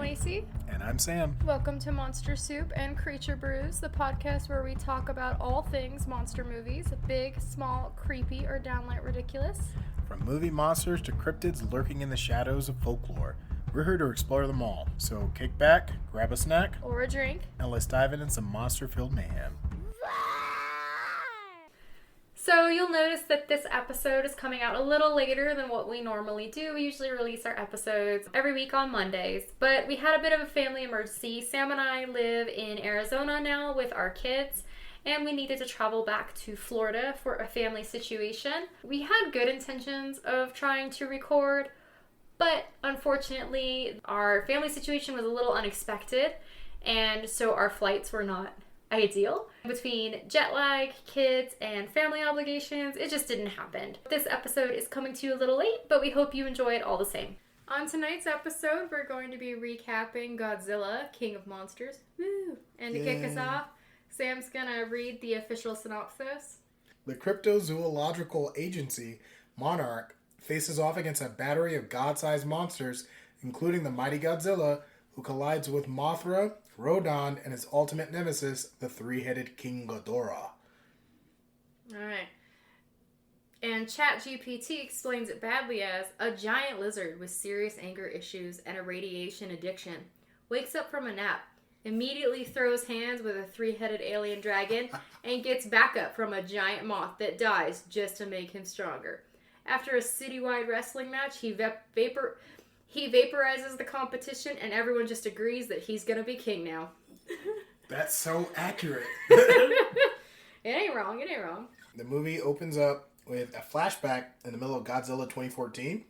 Lacey. And I'm Sam. Welcome to Monster Soup and Creature Brews, the podcast where we talk about all things monster movies, big, small, creepy, or downright ridiculous. From movie monsters to cryptids lurking in the shadows of folklore, we're here to explore them all. So kick back, grab a snack, Or a drink, and let's dive into some monster-filled mayhem. So you'll notice that this episode is coming out a little later than what we normally do. We usually release our episodes every week on Mondays, but we had a bit of a family emergency. Sam and I live in Arizona now with our kids, and we needed to travel back to Florida for a family situation. We had good intentions of trying to record, but unfortunately our family situation was a little unexpected, and so our flights were not ideal. Between jet lag, kids, and family obligations, it just didn't happen. This episode is coming to you a little late, but we hope you enjoy it all the same. On tonight's episode, we're going to be recapping Godzilla, King of Monsters. Woo! And to kick us off, Sam's gonna read the official synopsis. The cryptozoological agency, Monarch, faces off against a battery of god-sized monsters, including the mighty Godzilla, who collides with Mothra, Rodan, and his ultimate nemesis, the three-headed King Ghidorah. Alright. And ChatGPT explains it badly as a giant lizard with serious anger issues and a radiation addiction wakes up from a nap, immediately throws hands with a three-headed alien dragon, and gets backup from a giant moth that dies just to make him stronger. After a citywide wrestling match, he vaporizes the competition, and everyone just agrees that he's gonna be king now. That's so accurate. It ain't wrong. The movie opens up with a flashback in the middle of Godzilla 2014.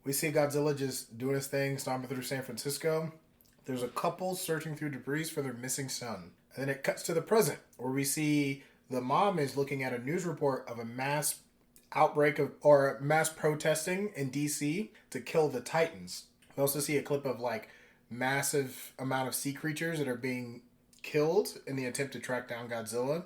We see Godzilla just doing his thing, stomping through San Francisco. There's a couple searching through debris for their missing son. And then it cuts to the present, where we see the mom is looking at a news report of a mass protesting in DC to kill the Titans. We also see a clip of massive amount of sea creatures that are being killed in the attempt to track down Godzilla.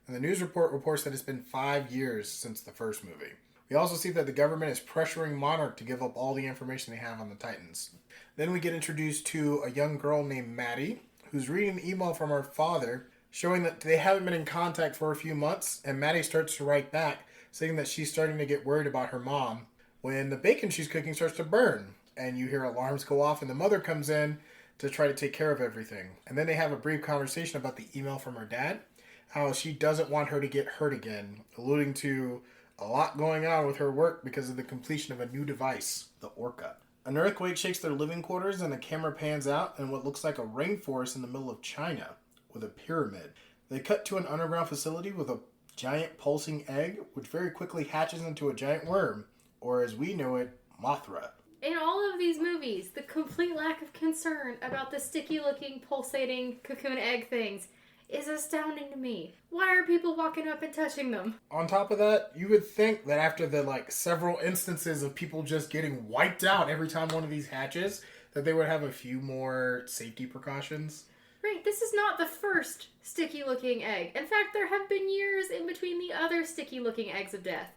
And the news report reports that it's been 5 years since the first movie. We also see that the government is pressuring Monarch to give up all the information they have on the Titans. Then we get introduced to a young girl named Maddie, who's reading an email from her father showing that they haven't been in contact for a few months, and Maddie starts to write back saying that she's starting to get worried about her mom when the bacon she's cooking starts to burn. And you hear alarms go off, and the mother comes in to try to take care of everything. And then they have a brief conversation about the email from her dad, how she doesn't want her to get hurt again, alluding to a lot going on with her work because of the completion of a new device, the Orca. An earthquake shakes their living quarters, and the camera pans out in what looks like a rainforest in the middle of China with a pyramid. They cut to an underground facility with a giant pulsing egg, which very quickly hatches into a giant worm, or as we know it, Mothra. In all of these movies, the complete lack of concern about the sticky-looking, pulsating cocoon egg things is astounding to me. Why are people walking up and touching them? On top of that, you would think that after the several instances of people just getting wiped out every time one of these hatches, that they would have a few more safety precautions. Right, this is not the first sticky-looking egg. In fact, there have been years in between the other sticky-looking eggs of death.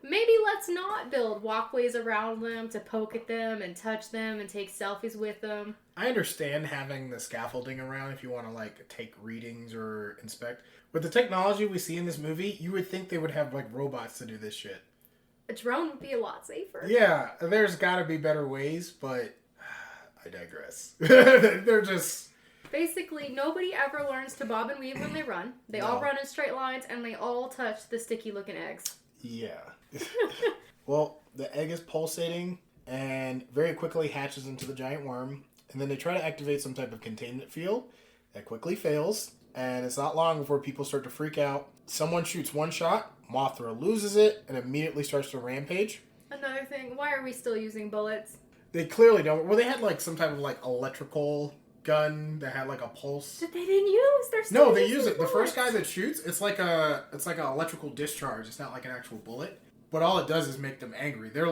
Maybe let's not build walkways around them to poke at them and touch them and take selfies with them. I understand having the scaffolding around if you want to take readings or inspect. With the technology we see in this movie, you would think they would have robots to do this shit. A drone would be a lot safer. Yeah, there's got to be better ways, but I digress. They're just... Basically, nobody ever learns to bob and weave when they run. They all run in straight lines, and they all touch the sticky-looking eggs. Yeah. Well, the egg is pulsating and very quickly hatches into the giant worm. And then they try to activate some type of containment field. That quickly fails. And it's not long before people start to freak out. Someone shoots one shot. Mothra loses it and immediately starts to rampage. Another thing, why are we still using bullets? They clearly don't. Well, they had some type of electrical gun that had a pulse. That they didn't use. They're still No, they use it. bullets. The first guy that shoots, it's like an electrical discharge. It's not like an actual bullet. But all it does is make them angry. They're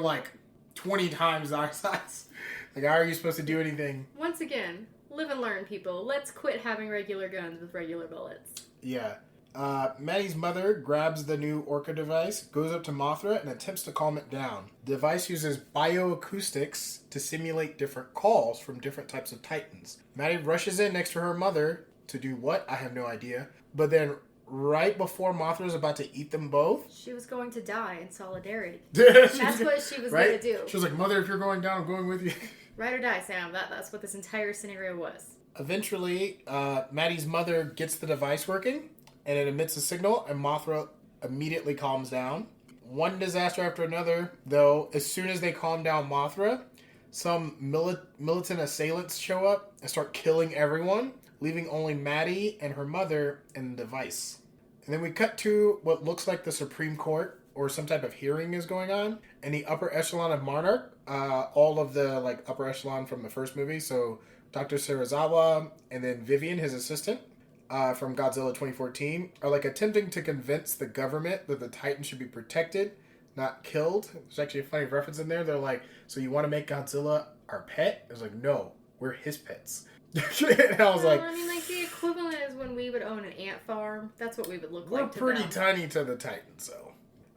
20 times our size. How are you supposed to do anything? Once again, live and learn, people. Let's quit having regular guns with regular bullets. Yeah. Maddie's mother grabs the new Orca device, goes up to Mothra, and attempts to calm it down. The device uses bioacoustics to simulate different calls from different types of titans. Maddie rushes in next to her mother to do what? I have no idea. But then, right before Mothra's about to eat them both... She was going to die in solidarity. That's what she was right? going to do. She was like, Mother, if you're going down, I'm going with you. Ride or die, Sam. That's what this entire scenario was. Eventually, Maddie's mother gets the device working, and it emits a signal, and Mothra immediately calms down. One disaster after another, though, as soon as they calm down Mothra, some militant assailants show up and start killing everyone, leaving only Maddie and her mother in the device. And then we cut to what looks like the Supreme Court, or some type of hearing is going on, and the upper echelon of Monarch, all of the upper echelon from the first movie, so Dr. Serizawa and then Vivian, his assistant, from Godzilla 2014, are attempting to convince the government that the Titan should be protected, not killed. There's actually a funny reference in there. They're like, so you want to make Godzilla our pet? It was like, no, we're his pets. And I was the equivalent is when we would own an ant farm. That's what we would look like to them. We're pretty tiny to the Titan, so.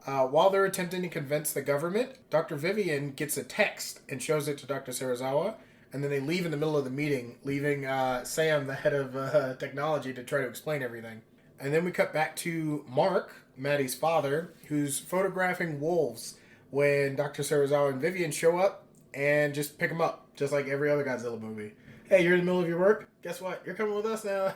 While they're attempting to convince the government, Dr. Vivian gets a text and shows it to Dr. Serizawa. And then they leave in the middle of the meeting, leaving Sam, the head of technology, to try to explain everything. And then we cut back to Mark, Maddie's father, who's photographing wolves when Dr. Serizawa and Vivian show up and just pick them up, just like every other Godzilla movie. Hey, you're in the middle of your work? Guess what? You're coming with us now.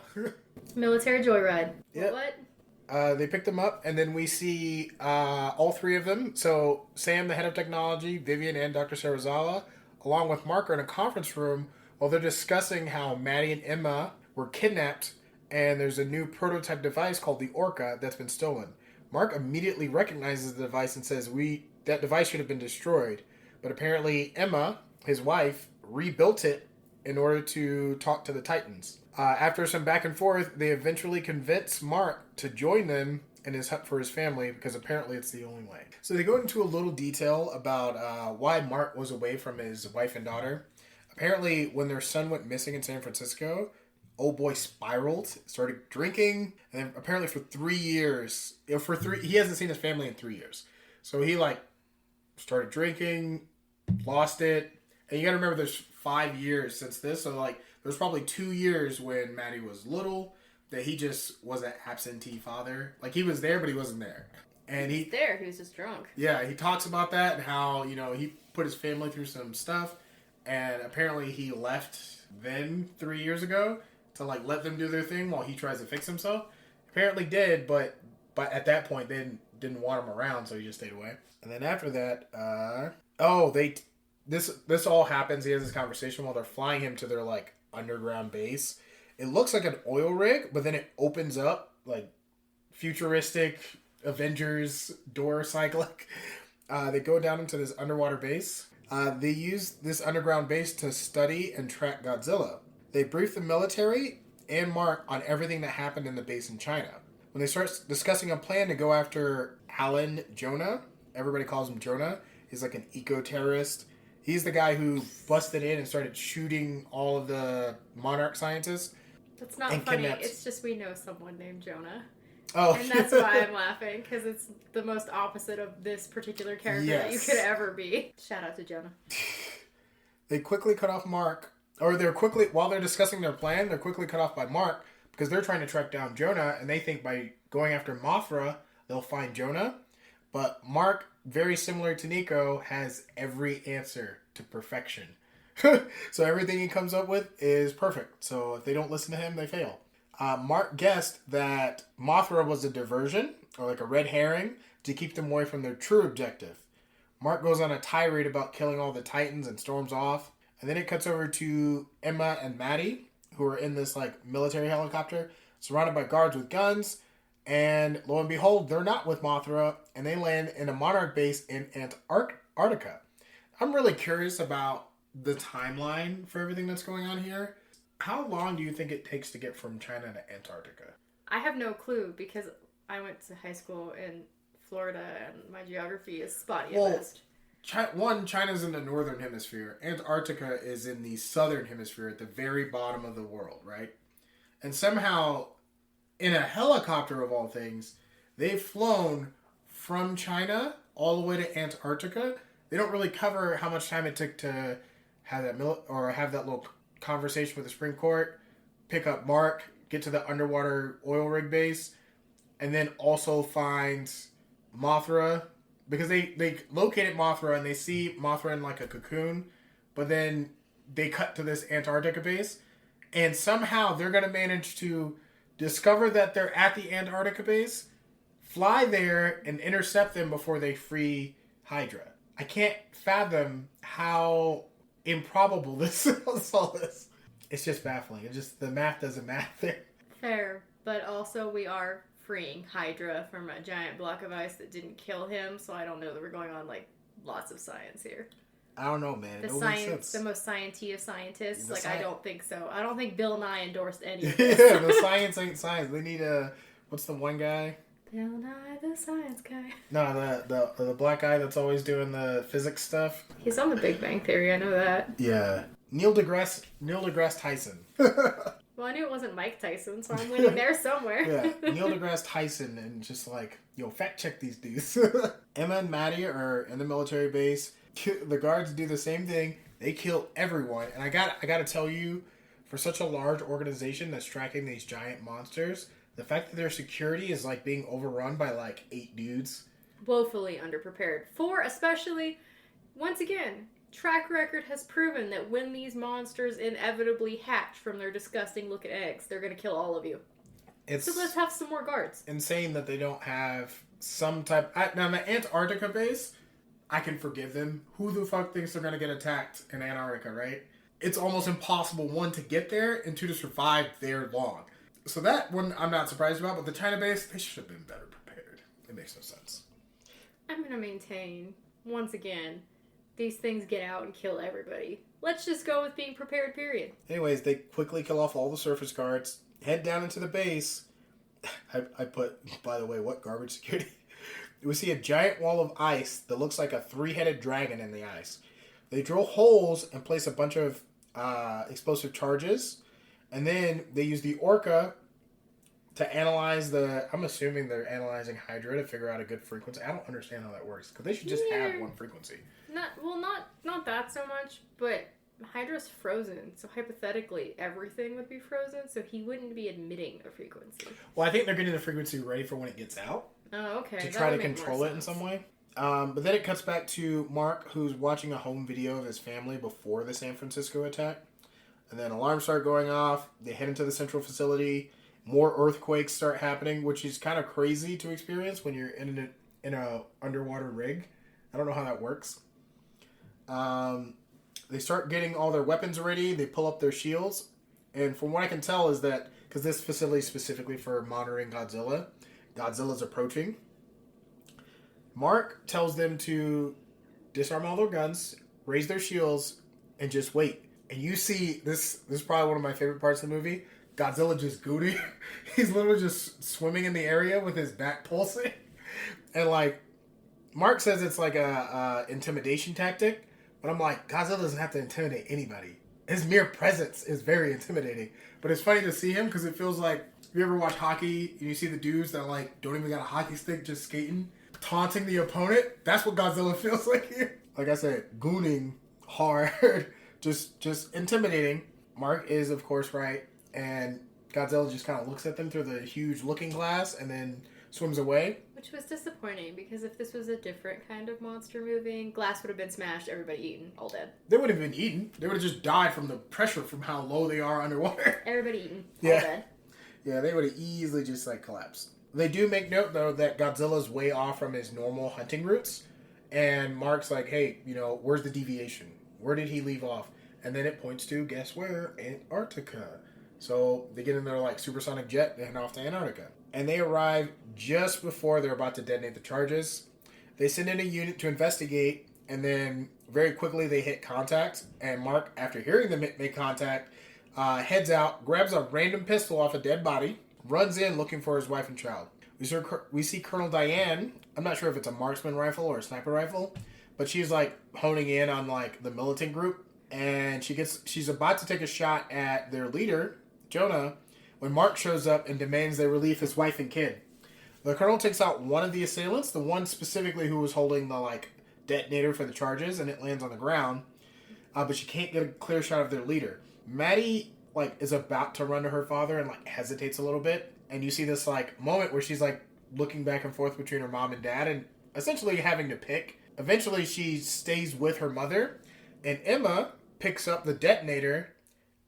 Military joyride. Yep. What? They pick them up, and then we see all three of them. So Sam, the head of technology, Vivian, and Dr. Serizawa, along with Mark, are in a conference room while they're discussing how Maddie and Emma were kidnapped, and there's a new prototype device called the Orca that's been stolen. Mark immediately recognizes the device and says, that device should have been destroyed. But apparently Emma, his wife, rebuilt it in order to talk to the Titans. After some back and forth, they eventually convince Mark to join them in his hut for his family, because apparently it's the only way. So they go into a little detail about why Mark was away from his wife and daughter. Apparently, when their son went missing in San Francisco, old boy spiraled, started drinking, and apparently for 3 years, he hasn't seen his family in 3 years. So he started drinking, lost it, and you gotta remember there's 5 years since this, so there's probably 2 years when Maddie was little, that he just was an absentee father. He was there, but he wasn't there. And he was just drunk. Yeah, he talks about that and how, he put his family through some stuff. And apparently he left then 3 years ago to let them do their thing while he tries to fix himself. Apparently did, but at that point they didn't want him around, so he just stayed away. And then after that, this all happens. He has this conversation while they're flying him to their underground base. It looks like an oil rig, but then it opens up futuristic Avengers door cyclic. They go down into this underwater base. They use this underground base to study and track Godzilla. They brief the military and Mark on everything that happened in the base in China. When they start discussing a plan to go after Alan Jonah, everybody calls him Jonah. He's an eco-terrorist. He's the guy who busted in and started shooting all of the Monarch scientists. That's not funny. It's just we know someone named Jonah. Oh. And that's why I'm laughing, because it's the most opposite of this particular character that you could ever be. Shout out to Jonah. They quickly cut off Mark, while they're discussing their plan, they're quickly cut off by Mark, because they're trying to track down Jonah, and they think by going after Mothra, they'll find Jonah. But Mark, very similar to Nico, has every answer to perfection. So everything he comes up with is perfect. So if they don't listen to him, they fail. Mark guessed that Mothra was a diversion, or a red herring, to keep them away from their true objective. Mark goes on a tirade about killing all the Titans and storms off. And then it cuts over to Emma and Maddie, who are in this military helicopter, surrounded by guards with guns. And lo and behold, they're not with Mothra, and they land in a Monarch base in Antarctica. I'm really curious about the timeline for everything that's going on here. How long do you think it takes to get from China to Antarctica? I have no clue, because I went to high school in Florida and my geography is spotty at best. China's in the northern hemisphere. Antarctica is in the southern hemisphere at the very bottom of the world, right? And somehow in a helicopter of all things, they've flown from China all the way to Antarctica. They don't really cover how much time it took to have that have that little conversation with the Supreme Court, pick up Mark, get to the underwater oil rig base, and then also find Mothra, because they located Mothra and they see Mothra in like a cocoon, but then they cut to this Antarctica base, and somehow they're going to manage to discover that they're at the Antarctica base, fly there, and intercept them before they free Hydra. I can't fathom how improbable this all is. It's just baffling. It just, the math doesn't math there. Fair, but also we are freeing Hydra from a giant block of ice that didn't kill him, so I don't know that we're going on like lots of science here. I don't know, man. The science, the most sciencey of scientists. I don't think so. I don't think Bill Nye endorsed any of this. Yeah, the science ain't science. They need what's the one guy? Bill Nye, the science guy. No, the black guy that's always doing the physics stuff. He's on the Big Bang Theory, I know that. Yeah. Neil deGrasse Tyson. Well, I knew it wasn't Mike Tyson, so I'm winning there somewhere. Yeah, Neil deGrasse Tyson, and just like, fact check these dudes. Emma and Maddie are in the military base. The guards do the same thing. They kill everyone, and I got to tell you, for such a large organization that's tracking these giant monsters, the fact that their security is like being overrun by like 8 dudes. Woefully underprepared. For especially, once again, track record has proven that when these monsters inevitably hatch from their disgusting looking eggs, they're going to kill all of you. So let's have some more guards. Insane that they don't have some type... Now, the Antarctica base, I can forgive them. Who the fuck thinks they're going to get attacked in Antarctica, right? It's almost impossible, 1, to get there, and 2, to survive there long. So that one I'm not surprised about, but the China base, they should have been better prepared. It makes no sense. I'm going to maintain, once again, these things get out and kill everybody. Let's just go with being prepared, period. Anyways, they quickly kill off all the surface guards, head down into the base. I put, by the way, what garbage security? We see a giant wall of ice that looks like a 3-headed dragon in the ice. They drill holes and place a bunch of explosive charges, and then they use the orca to analyze I'm assuming they're analyzing Hydra to figure out a good frequency. I don't understand how that works, because they should just have one frequency. Not that so much, but Hydra's frozen, so hypothetically everything would be frozen, so he wouldn't be emitting a frequency. Well, I think they're getting the frequency ready for when it gets out. Oh, okay. To try to control it in some way. But then it cuts back to Mark, who's watching a home video of his family before the San Francisco attack. And then alarms start going off. They head into the central facility. More earthquakes start happening, which is kind of crazy to experience when you're in a underwater rig. I don't know how that works. They start getting all their weapons ready. They pull up their shields. And from what I can tell is that, because this facility is specifically for monitoring Godzilla, Godzilla's approaching. Mark tells them to disarm all their guns, raise their shields, and just wait. And you see, this is probably one of my favorite parts of the movie, Godzilla just gooning. He's literally just swimming in the area with his back pulsing. And like, Mark says it's like a intimidation tactic. But I'm like, Godzilla doesn't have to intimidate anybody. His mere presence is very intimidating. But it's funny to see him, because it feels like, if you ever watch hockey and you see the dudes that like don't even got a hockey stick, just skating, taunting the opponent, that's what Godzilla feels like here. Like I said, gooning hard, just intimidating. Mark is of course right, and Godzilla just kind of looks at them through the huge looking glass and then swims away. Which was disappointing, because if this was a different kind of monster movie, glass would have been smashed, everybody eaten, all dead. They would have been eaten. They would have just died from the pressure from how low they are underwater. Everybody eaten, all dead. Yeah, they would have easily just like collapsed. They do make note though that Godzilla's way off from his normal hunting routes, and Mark's like, hey, where's the deviation? Where did he leave off? And then it points to, guess where? Antarctica. So they get in their like supersonic jet and head off to Antarctica. And they arrive just before they're about to detonate the charges. They send in a unit to investigate, and then very quickly they hit contact. And Mark, after hearing them make contact, heads out, grabs a random pistol off a dead body, runs in looking for his wife and child. We see Colonel Diane. I'm not sure if it's a marksman rifle or a sniper rifle, but she's like honing in on like the militant group, and she's about to take a shot at their leader, Jonah, when Mark shows up and demands they relieve his wife and kid. The Colonel takes out one of the assailants, the one specifically who was holding the detonator for the charges, and it lands on the ground. But she can't get a clear shot of their leader. Maddie is about to run to her father and hesitates a little bit, and you see this moment where she's looking back and forth between her mom and dad and essentially having to pick. Eventually she stays with her mother, and Emma picks up the detonator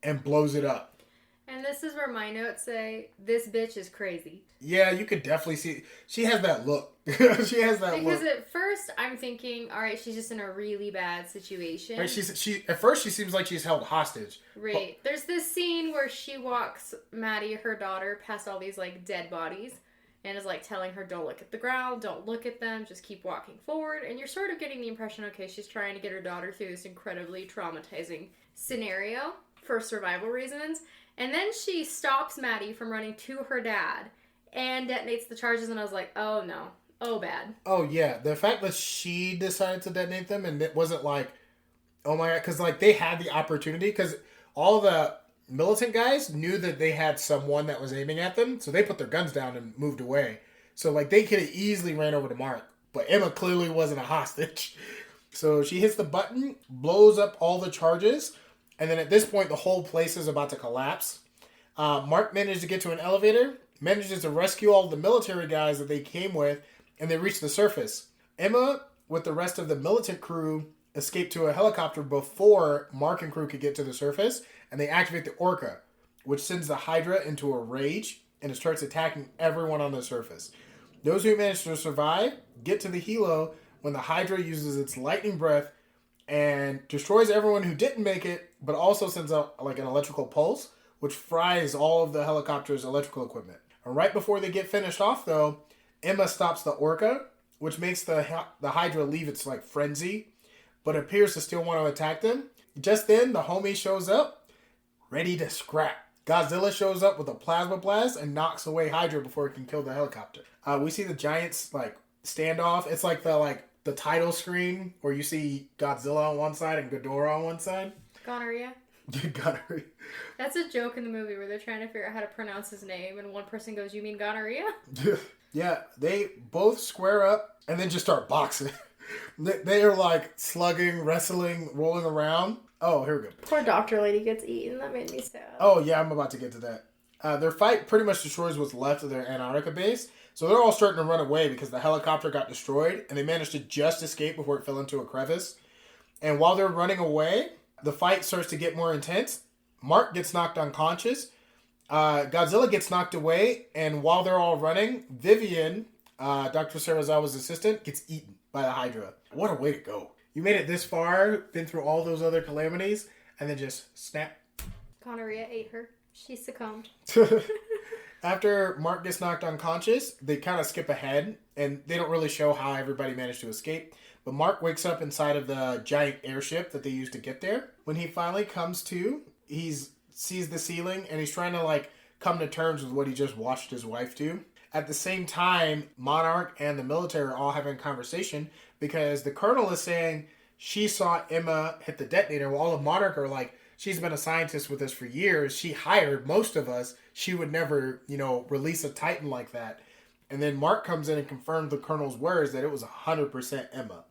and blows it up. And this is where my notes say, this bitch is crazy. Yeah, you could definitely see. She has that look. She has that look. Because at first, I'm thinking, all right, she's just in a really bad situation. Right, at first, she seems like she's held hostage. Right. There's this scene where she walks Maddie, her daughter, past all these, dead bodies. And is, telling her, don't look at the ground, don't look at them, just keep walking forward. And you're sort of getting the impression, okay, she's trying to get her daughter through this incredibly traumatizing scenario for survival reasons. And then she stops Maddie from running to her dad and detonates the charges, and I was like, oh no. Oh, bad. Oh, yeah. The fact that she decided to detonate them and it wasn't oh my God, because they had the opportunity, because all the militant guys knew that they had someone that was aiming at them, so they put their guns down and moved away. So they could have easily ran over to Mark, but Emma clearly wasn't a hostage. So she hits the button, blows up all the charges, and then at this point the whole place is about to collapse. Mark managed to get to an elevator, manages to rescue all the military guys that they came with, and they reach the surface. Emma, with the rest of the militant crew, escape to a helicopter before Mark and crew could get to the surface, and they activate the Orca, which sends the Hydra into a rage, and it starts attacking everyone on the surface. Those who manage to survive get to the helo when the Hydra uses its lightning breath and destroys everyone who didn't make it, but also sends out an electrical pulse, which fries all of the helicopter's electrical equipment. And right before they get finished off, though, Emma stops the Orca, which makes the Hydra leave its frenzy, but appears to still want to attack them. Just then, the homie shows up, ready to scrap. Godzilla shows up with a plasma blast and knocks away Hydra before it can kill the helicopter. We see the giants standoff. It's the title screen where you see Godzilla on one side and Ghidorah on one side. Gonorrhea. Gonorrhea. That's a joke in the movie where they're trying to figure out how to pronounce his name, and one person goes, "You mean gonorrhea?" Yeah, they both square up and then just start boxing. They are slugging, wrestling, rolling around. Oh, here we go. Poor doctor lady gets eaten. That made me sad. Oh, yeah, I'm about to get to that. Their fight pretty much destroys what's left of their Antarctica base. So they're all starting to run away because the helicopter got destroyed, and they managed to just escape before it fell into a crevice. And while they're running away, the fight starts to get more intense. Mark gets knocked unconscious. Godzilla gets knocked away, and while they're all running, Vivian, Dr. Serizawa's assistant, gets eaten by the Hydra. What a way to go. You made it this far, been through all those other calamities, and then just snap. Gonorrhea ate her. She succumbed. After Mark gets knocked unconscious, they kind of skip ahead, and they don't really show how everybody managed to escape. But Mark wakes up inside of the giant airship that they used to get there. When he finally comes to, he sees the ceiling, and he's trying to come to terms with what he just watched his wife do. At the same time, Monarch and the military are all having a conversation because the colonel is saying she saw Emma hit the detonator, while all the Monarch are she's been a scientist with us for years. She hired most of us. She would never, release a Titan like that. And then Mark comes in and confirms the colonel's words that it was 100% Emma.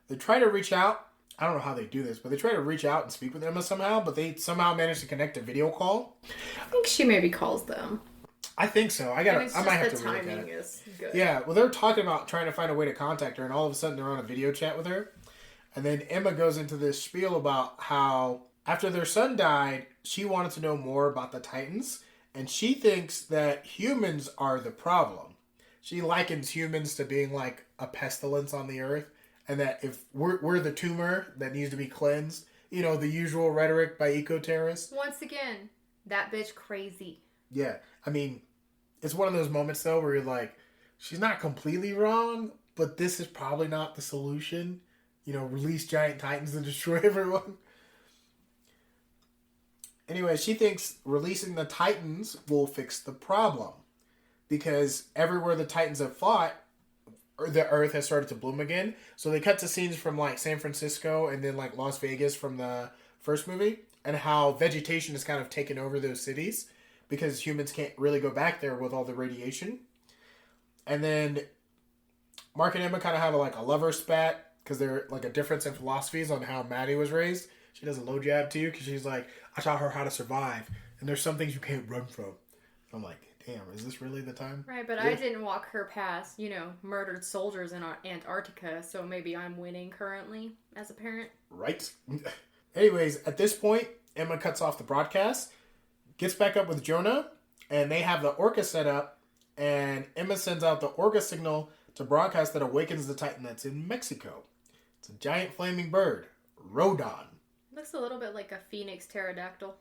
They try to reach out. I don't know how they do this, but they try to reach out and speak with Emma somehow, but they somehow manage to connect a video call. I think she maybe calls them. I think so. I might have to read that. Is good. Yeah, well, they're talking about trying to find a way to contact her, and all of a sudden they're on a video chat with her. And then Emma goes into this spiel about how after their son died, she wanted to know more about the Titans, and she thinks that humans are the problem. She likens humans to being a pestilence on the earth, and that if we're the tumor that needs to be cleansed, the usual rhetoric by eco-terrorists. Once again, that bitch crazy. Yeah, I mean, it's one of those moments, though, where you're she's not completely wrong, but this is probably not the solution. Release giant titans and destroy everyone. Anyway, she thinks releasing the titans will fix the problem. Because everywhere the titans have fought, the earth has started to bloom again. So they cut to scenes from San Francisco and then Las Vegas from the first movie, and how vegetation has kind of taken over those cities. because humans can't really go back there with all the radiation. And then Mark and Emma kind of have a lover spat because they're like a difference in philosophies on how Maddie was raised. She does a low jab too because she's like, I taught her how to survive, and there's some things you can't run from. I'm like, damn, is this really the time? Right, but I didn't walk her past, murdered soldiers in Antarctica, so maybe I'm winning currently as a parent. Right. Anyways, at this point, Emma cuts off the broadcast, gets back up with Jonah, and they have the orca set up, and Emma sends out the orca signal to broadcast that awakens the Titan that's in Mexico. It's a giant flaming bird, Rodon. Looks a little bit like a phoenix pterodactyl.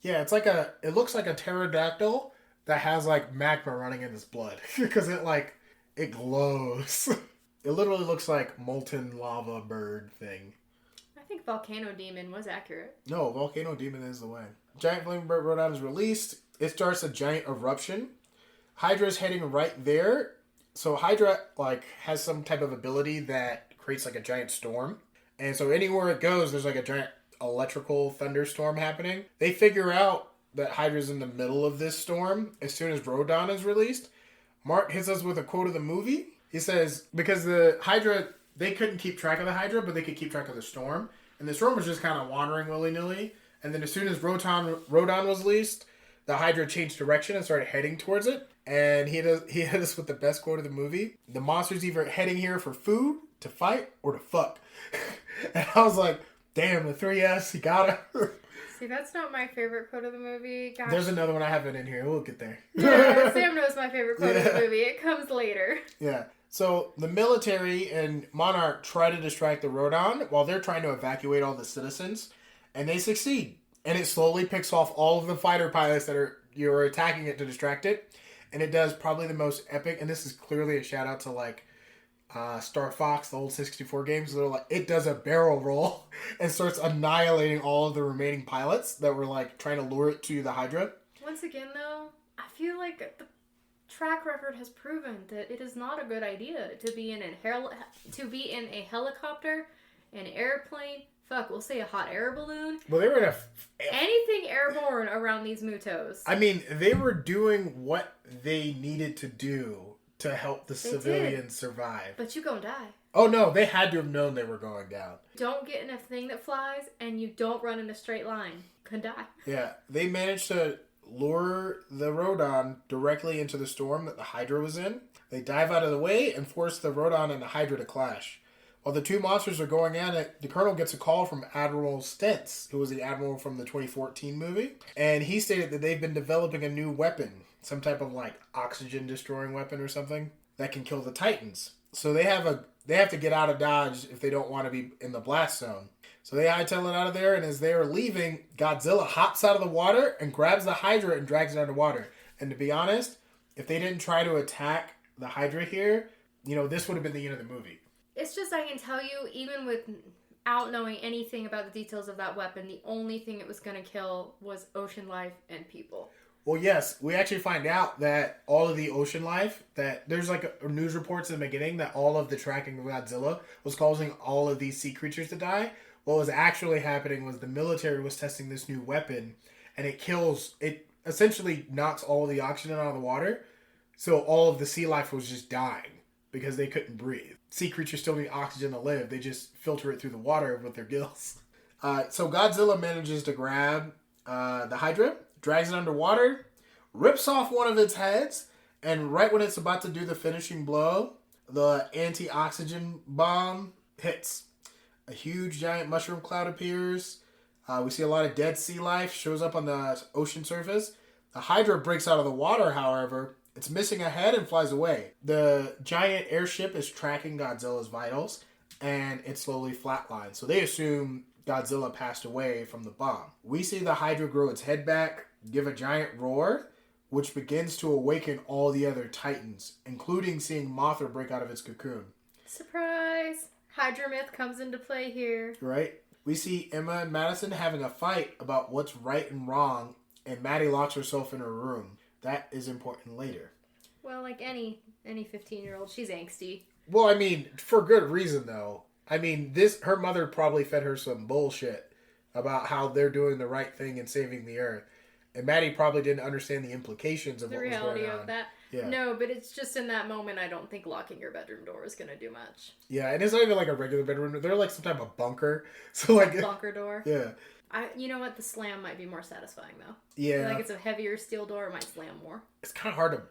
Yeah, it looks like a pterodactyl that has like magma running in its blood because it glows. It literally looks like molten lava bird thing. I think Volcano Demon was accurate. No, Volcano Demon is the way. Giant flaming bird Rodon is released. It starts a giant eruption. Hydra's heading right there. So Hydra has some type of ability that creates a giant storm. And so anywhere it goes, there's a giant electrical thunderstorm happening. They figure out that Hydra's in the middle of this storm as soon as Rodon is released. Mark hits us with a quote of the movie. He says, because the Hydra, they couldn't keep track of the Hydra, but they could keep track of the storm. And the storm was just kind of wandering willy-nilly. And then as soon as Rodon was released, the Hydra changed direction and started heading towards it. And he hit us with the best quote of the movie. The monster's either heading here for food, to fight, or to fuck. And I was like, damn, the 3S, he got her. See, that's not my favorite quote of the movie. Gosh. There's another one I haven't in here. We'll get there. Yeah, Sam knows my favorite quote of the movie. It comes later. Yeah. So the military and Monarch try to distract the Rodon while they're trying to evacuate all the citizens. And they succeed. And it slowly picks off all of the fighter pilots that you're attacking it to distract it. And it does probably the most epic, and this is clearly a shout out to Star Fox, the old 64 games. They're it does a barrel roll and starts annihilating all of the remaining pilots that were trying to lure it to the Hydra. Once again, though, I feel like the track record has proven that it is not a good idea to be in a helicopter, an airplane. Fuck, we'll say a hot air balloon. Well, they were in anything airborne around these mutos. I mean, they were doing what they needed to do to help the civilians survive. But you gonna die. Oh no, they had to have known they were going down. Don't get in a thing that flies, and you don't run in a straight line. Could die. Yeah, they managed to lure the Rodon directly into the storm that the Hydra was in. They dive out of the way and force the Rodon and the Hydra to clash. While the two monsters are going at it, the Colonel gets a call from Admiral Stentz, who was the Admiral from the 2014 movie. And he stated that they've been developing a new weapon, some type of oxygen-destroying weapon or something, that can kill the Titans. So they have to get out of Dodge if they don't want to be in the blast zone. So they hightail it out of there, and as they are leaving, Godzilla hops out of the water and grabs the Hydra and drags it underwater. And to be honest, if they didn't try to attack the Hydra here, this would have been the end of the movie. It's just, I can tell you, even without knowing anything about the details of that weapon, the only thing it was going to kill was ocean life and people. Well, yes, we actually find out that all of the ocean life, that there's a news reports in the beginning that all of the tracking of Godzilla was causing all of these sea creatures to die. What was actually happening was the military was testing this new weapon, and it essentially knocks all of the oxygen out of the water, so all of the sea life was just dying because they couldn't breathe. Sea creatures still need oxygen to live. They just filter it through the water with their gills. So Godzilla manages to grab the Hydra, drags it underwater, rips off one of its heads, and right when it's about to do the finishing blow, the anti-oxygen bomb hits. A huge giant mushroom cloud appears. We see a lot of dead sea life shows up on the ocean surface. The Hydra breaks out of the water, however. It's missing a head and flies away. The giant airship is tracking Godzilla's vitals, and it slowly flatlines. So they assume Godzilla passed away from the bomb. We see the Hydra grow its head back, give a giant roar, which begins to awaken all the other Titans, including seeing Mothra break out of its cocoon. Surprise! Hydra myth comes into play here. Right? We see Emma and Madison having a fight about what's right and wrong, and Maddie locks herself in her room. That is important later. Well, like any 15-year-old, she's angsty. Well, I mean, for good reason, though. I mean, her mother probably fed her some bullshit about how they're doing the right thing and saving the Earth. And Maddie probably didn't understand the implications of The what was reality going on. of that. Yeah. No, but it's just in that moment, I don't think locking your bedroom door is going to do much. Yeah, and it's not even like a regular bedroom. They're like some type of bunker. So like bunker door. Yeah. You know what? The slam might be more satisfying though. Yeah. Like it's a heavier steel door, it might slam more. It's kind of hard to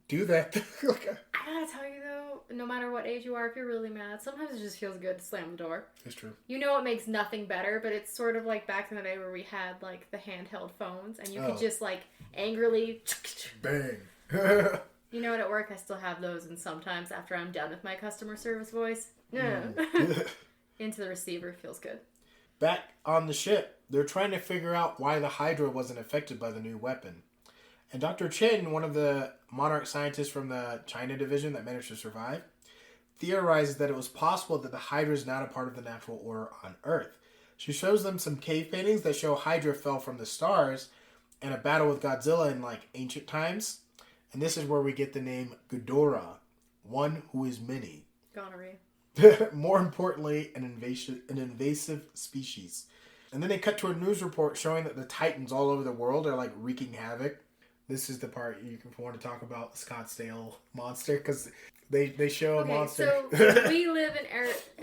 do that. I gotta tell you though, no matter what age you are, if you're really mad, sometimes it just feels good to slam the door. It's true. You know it makes nothing better, but it's sort of like back in the day where we had like the handheld phones and you could just like angrily bang. You know what, at work I still have those, and sometimes after I'm done with my customer service voice, into the receiver feels good. Back on the ship, they're trying to figure out why the Hydra wasn't affected by the new weapon. And Dr. Chen, one of the Monarch scientists from the China division that managed to survive, theorizes that it was possible that the Hydra is not a part of the natural order on Earth. She shows them some cave paintings that show Hydra fell from the stars in a battle with Godzilla in like ancient times. And this is where we get the name Ghidorah, one who is many. Gonorrhea. More importantly, an invasive species. And then they cut to a news report showing that the Titans all over the world are like wreaking havoc. This is the part you can want to talk about the Scottsdale monster, because they show a monster. So we live in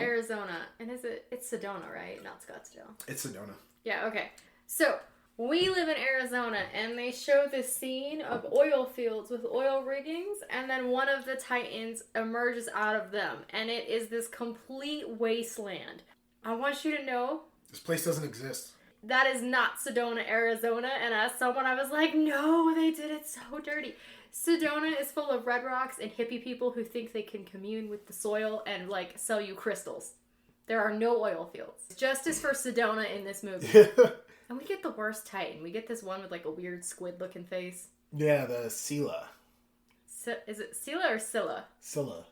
Arizona, and it's Sedona, right? Not Scottsdale. It's Sedona. Yeah, okay. So we live in Arizona, and they show this scene of oil fields with oil riggings, and then one of the Titans emerges out of them, and it is this complete wasteland. I want you to know, this place doesn't exist. That is not Sedona, Arizona, and as someone I was like, no, they did it so dirty. Sedona is full of red rocks and hippie people who think they can commune with the soil and like sell you crystals. There are no oil fields. Justice for Sedona in this movie. And we get the worst Titan. We get this one with like a weird squid-looking face. Yeah, the Scylla. Is it Scylla or Scylla? Scylla.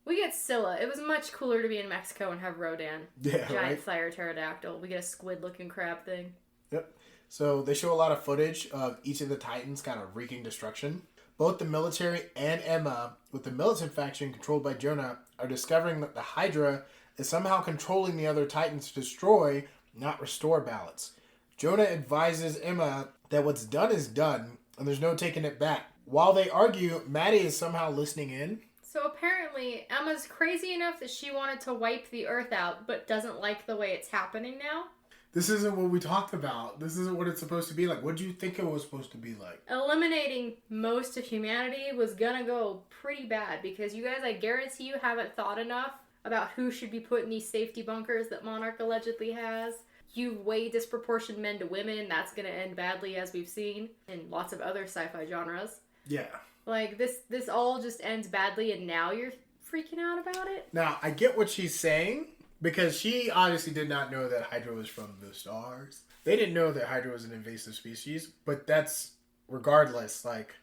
We get Scylla. It was much cooler to be in Mexico and have Rodan. Yeah, giant fire pterodactyl. We get a squid-looking crab thing. Yep. So they show a lot of footage of each of the Titans kind of wreaking destruction. Both the military and Emma, with the militant faction controlled by Jonah, are discovering that the Hydra is somehow controlling the other Titans to destroy, not restore balance. Jonah advises Emma that what's done is done, and there's no taking it back. While they argue, Maddie is somehow listening in. So apparently, Emma's crazy enough that she wanted to wipe the Earth out, but doesn't like the way it's happening now. This isn't what we talked about. This isn't what it's supposed to be like. What do you think it was supposed to be like? Eliminating most of humanity was gonna go pretty bad, because you guys, I guarantee you, haven't thought enough about who should be put in these safety bunkers that Monarch allegedly has. You way disproportioned men to women. That's gonna end badly, as we've seen in lots of other sci-fi genres. Yeah. Like, this all just ends badly, and now you're freaking out about it? Now, I get what she's saying, because she obviously did not know that Hydra was from the stars. They didn't know that Hydra was an invasive species, but that's regardless, like...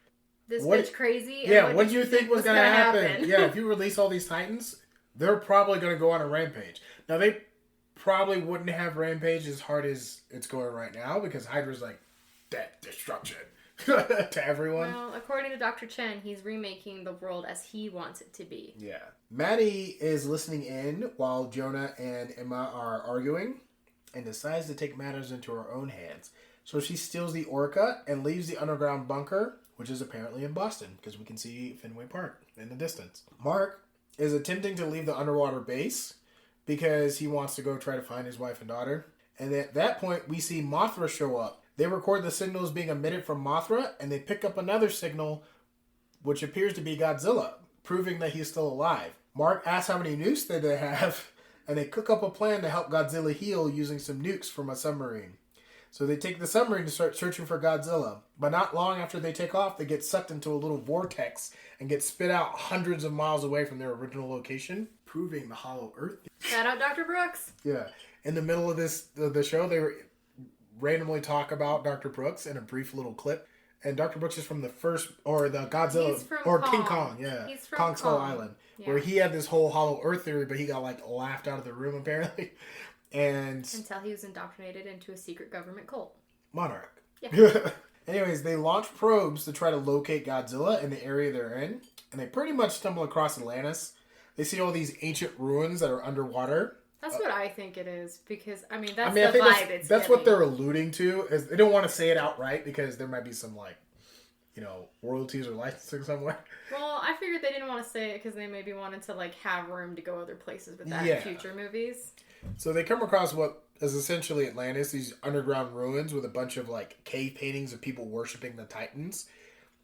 This bitch crazy? Yeah, what do you think was going to happen? Yeah, if you release all these Titans, they're probably going to go on a rampage. Now, they probably wouldn't have rampage as hard as it's going right now, because Hydra's like, death, destruction. To everyone. Well, according to Dr. Chen, he's remaking the world as he wants it to be. Yeah. Maddie is listening in while Jonah and Emma are arguing and decides to take matters into her own hands. So she steals the Orca and leaves the underground bunker, which is apparently in Boston, because we can see Fenway Park in the distance. Mark is attempting to leave the underwater base because he wants to go try to find his wife and daughter. And at that point, we see Mothra show up. They record the signals being emitted from Mothra, and they pick up another signal, which appears to be Godzilla, proving that he's still alive. Mark asks how many nukes they have, and they cook up a plan to help Godzilla heal using some nukes from a submarine. So they take the submarine to start searching for Godzilla. But not long after they take off, they get sucked into a little vortex and get spit out hundreds of miles away from their original location, proving the hollow Earth. Shout out Dr. Brooks. Yeah. In the middle of the show, they were... randomly talk about Dr. Brooks in a brief little clip. And Dr. Brooks is from the first, or the Godzilla, or Kong. King Kong, yeah. He's from Kong Skull Island. Yeah. Where he had this whole hollow earth theory, but he got like laughed out of the room apparently. And until he was indoctrinated into a secret government cult. Monarch. Yeah. Anyways, they launch probes to try to locate Godzilla in the area they're in. And they pretty much stumble across Atlantis. They see all these ancient ruins that are underwater. That's what I think it is, because, I mean, I that's mean, I the think vibe it's that's giving. what they're alluding to. Is they don't want to say it outright because there might be some, like, you know, royalties or licensing somewhere. Well, I figured they didn't want to say it because they maybe wanted to, like, have room to go other places with that in future movies. So they come across what is essentially Atlantis, these underground ruins with a bunch of, like, cave paintings of people worshiping the Titans.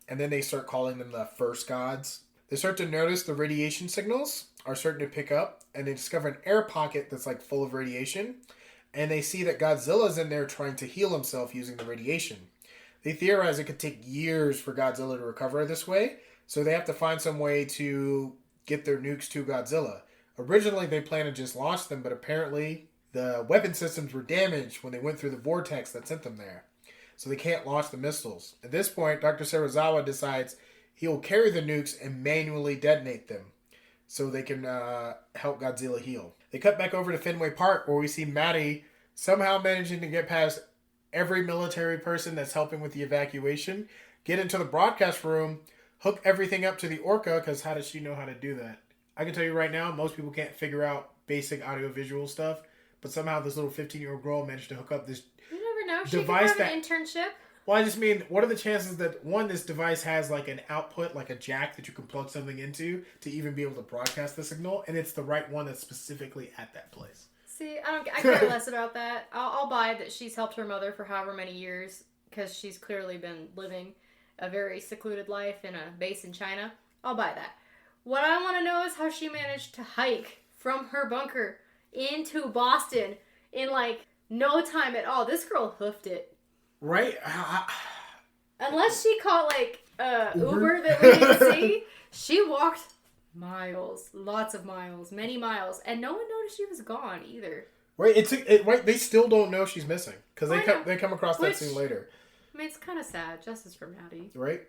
And then they start calling them the first gods. They start to notice the radiation signals are starting to pick up, and they discover an air pocket that's, like, full of radiation. And they see that Godzilla's in there trying to heal himself using the radiation. They theorize it could take years for Godzilla to recover this way, so they have to find some way to get their nukes to Godzilla. Originally, they planned to just launch them, but apparently the weapon systems were damaged when they went through the vortex that sent them there. So they can't launch the missiles. At this point, Dr. Serizawa decides he will carry the nukes and manually detonate them so they can help Godzilla heal. They cut back over to Fenway Park, where we see Maddie somehow managing to get past every military person that's helping with the evacuation, get into the broadcast room, hook everything up to the Orca, because how does she know how to do that? I can tell you right now, most people can't figure out basic audio-visual stuff, but somehow this little 15-year-old girl managed to hook up this You never know. She device could have an internship. Well, I just mean, what are the chances that, one, this device has, like, an output, like a jack that you can plug something into to even be able to broadcast the signal, and it's the right one that's specifically at that place? See, I care less about that. I'll buy that she's helped her mother for however many years, because she's clearly been living a very secluded life in a base in China. I'll buy that. What I want to know is how she managed to hike from her bunker into Boston in, like, no time at all. This girl hoofed it. Right? Unless she caught, like, Uber that we didn't see, she walked miles, lots of miles, many miles, and no one noticed she was gone either. Right? Right? They still don't know she's missing because they come across that scene later. I mean, it's kind of sad. Justice for Maddie. Right?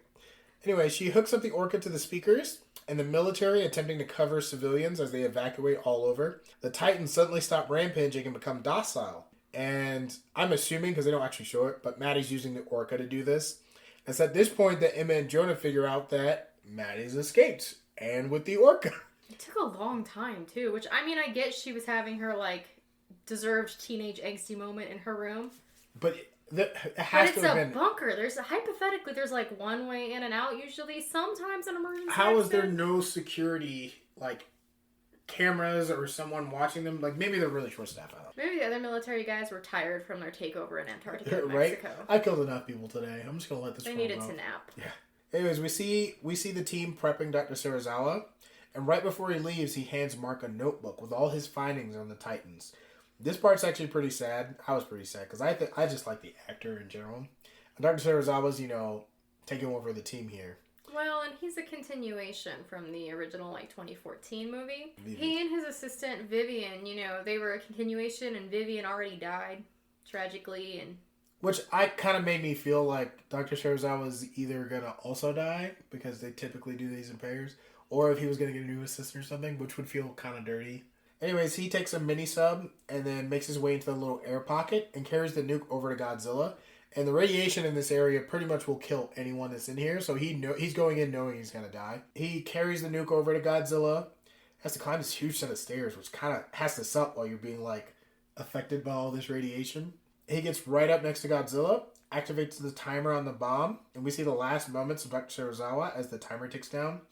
Anyway, she hooks up the Orca to the speakers, and the military attempting to cover civilians as they evacuate all over. The Titans suddenly stop rampaging and become docile. And I'm assuming, because they don't actually show it, but Maddie's using the Orca to do this. It's at this point that Emma and Jonah figure out that Maddie's escaped, and with the Orca. It took a long time, too, which, I mean, I get she was having her, like, deserved teenage angsty moment in her room. But it has to have been... bunker. Hypothetically, there's, like, one way in and out, usually. Sometimes an emergency How is there no security, like, cameras or someone watching them? Like, maybe they're really short staffed. Maybe the other military guys were tired from their takeover in Antarctica and right? Mexico. I killed enough people today. I'm just gonna let this. They needed to nap. Yeah. Anyways, we see the team prepping Dr. Serizawa, and right before he leaves, he hands Mark a notebook with all his findings on the Titans. This part's actually pretty sad. I was pretty sad because I just like the actor in general. And Dr. Serizawa's, taking over the team here. Well, and he's a continuation from the original, 2014 movie. Vivian. He and his assistant, Vivian, they were a continuation, and Vivian already died, tragically, and... Which I kind of made me feel like Dr. Serizawa was either going to also die, because they typically do these in pairs, or if he was going to get a new assistant or something, which would feel kind of dirty. Anyways, he takes a mini-sub, and then makes his way into the little air pocket, and carries the nuke over to Godzilla. And the radiation in this area pretty much will kill anyone that's in here. So he's going in knowing he's going to die. He carries the nuke over to Godzilla. Has to climb this huge set of stairs, which kind of has to suck while you're being, affected by all this radiation. He gets right up next to Godzilla, activates the timer on the bomb, and we see the last moments of Dr. Serizawa as the timer ticks down.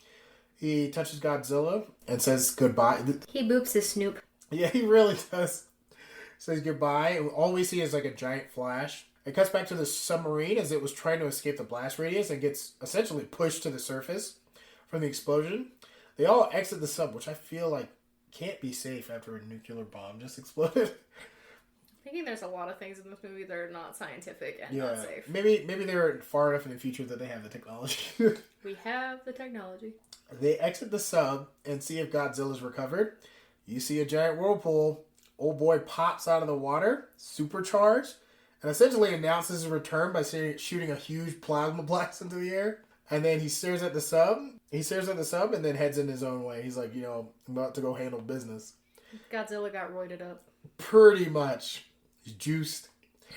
He touches Godzilla and says goodbye. He boops his snoop. Yeah, he really does. Says goodbye. And all we see is, a giant flash. It cuts back to the submarine as it was trying to escape the blast radius and gets essentially pushed to the surface from the explosion. They all exit the sub, which I feel like can't be safe after a nuclear bomb just exploded. Thinking there's a lot of things in this movie that are not scientific and not safe. Maybe they're far enough in the future that they have the technology. We have the technology. They exit the sub and see if Godzilla's recovered. You see a giant whirlpool. Old boy pops out of the water, supercharged, and essentially announces his return by shooting a huge plasma blast into the air. And then he stares at the sub. And then heads in his own way. He's like, I'm about to go handle business. Godzilla got roided up. Pretty much. He's juiced.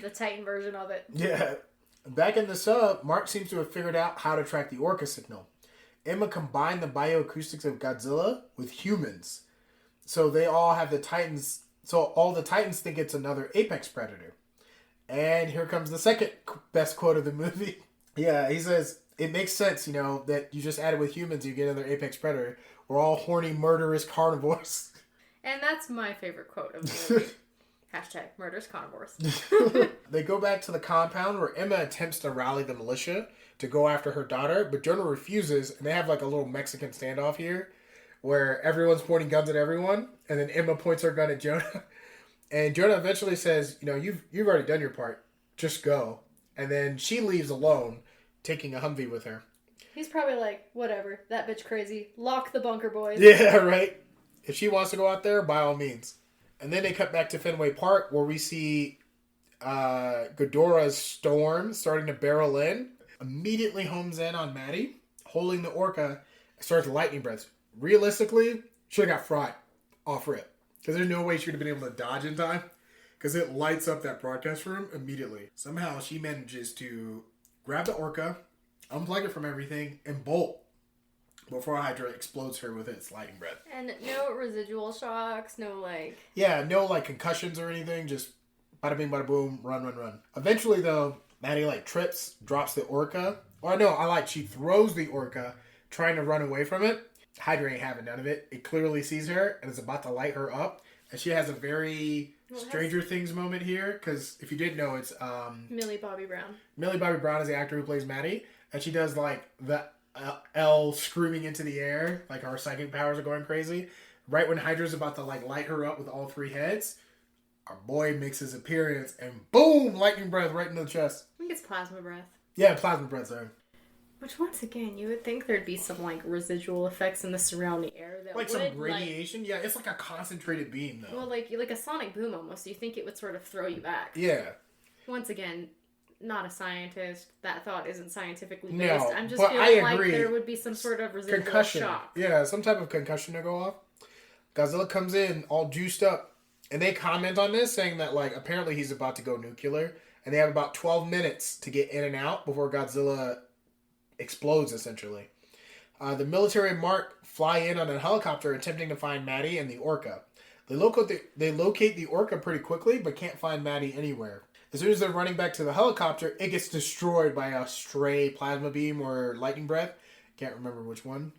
The Titan version of it. Yeah. Back in the sub, Mark seems to have figured out how to track the Orca signal. Emma combined the bioacoustics of Godzilla with humans. So they all have the Titans So all the Titans think it's another apex predator. And here comes the second best quote of the movie. Yeah, he says, it makes sense, that you just added with humans, you get another apex predator. We're all horny, murderous carnivores. And that's my favorite quote of the movie. Hashtag murderous carnivores. They go back to the compound where Emma attempts to rally the militia to go after her daughter, but Jonah refuses, and they have like a little Mexican standoff here where everyone's pointing guns at everyone, and then Emma points her gun at Jonah. And Jonah eventually says, you've already done your part. Just go. And then she leaves alone, taking a Humvee with her. He's probably like, whatever, that bitch crazy. Lock the bunker, boys. Yeah, right? If she wants to go out there, by all means. And then they cut back to Fenway Park, where we see Ghidorah's storm starting to barrel in. Immediately homes in on Maddie, holding the orca, starts lightning breaths. Realistically, should have got fried off rip. Because there's no way she would have been able to dodge in time. Because it lights up that broadcast room immediately. Somehow she manages to grab the orca, unplug it from everything, and bolt before Hydra explodes her with its lightning breath. And no residual shocks, no like... Yeah, no like concussions or anything, just bada bing, bada boom, run. Eventually though, Maddie trips, drops the orca. Or no, she throws the orca, trying to run away from it. Hydra ain't having none of it. It clearly sees her and is about to light her up. And she has a very Stranger Things moment here, because if you didn't know, it's... Millie Bobby Brown. Millie Bobby Brown is the actor who plays Maddie, and she does the L screaming into the air, her psychic powers are going crazy. Right when Hydra's about to light her up with all three heads, our boy makes his appearance, and boom, lightning breath right into the chest. I think it's plasma breath. Yeah, plasma breath, sorry. Which, once again, you would think there'd be some, residual effects in the surrounding air that would... some radiation? Yeah, it's a concentrated beam, though. Well, like a sonic boom, almost. You think it would sort of throw you back. Yeah. Once again, not a scientist. That thought isn't scientifically based. No, I'm just but feeling like there would be some sort of residual concussion. shock. Yeah, some type of concussion to go off. Godzilla comes in, all juiced up. And they comment on this, saying that, apparently he's about to go nuclear. And they have about 12 minutes to get in and out before Godzilla... explodes, essentially. The military and Mark fly in on a helicopter attempting to find Maddie and the orca. They locate the orca pretty quickly, but can't find Maddie anywhere. As soon as they're running back to the helicopter, it gets destroyed by a stray plasma beam or lightning breath. Can't remember which one.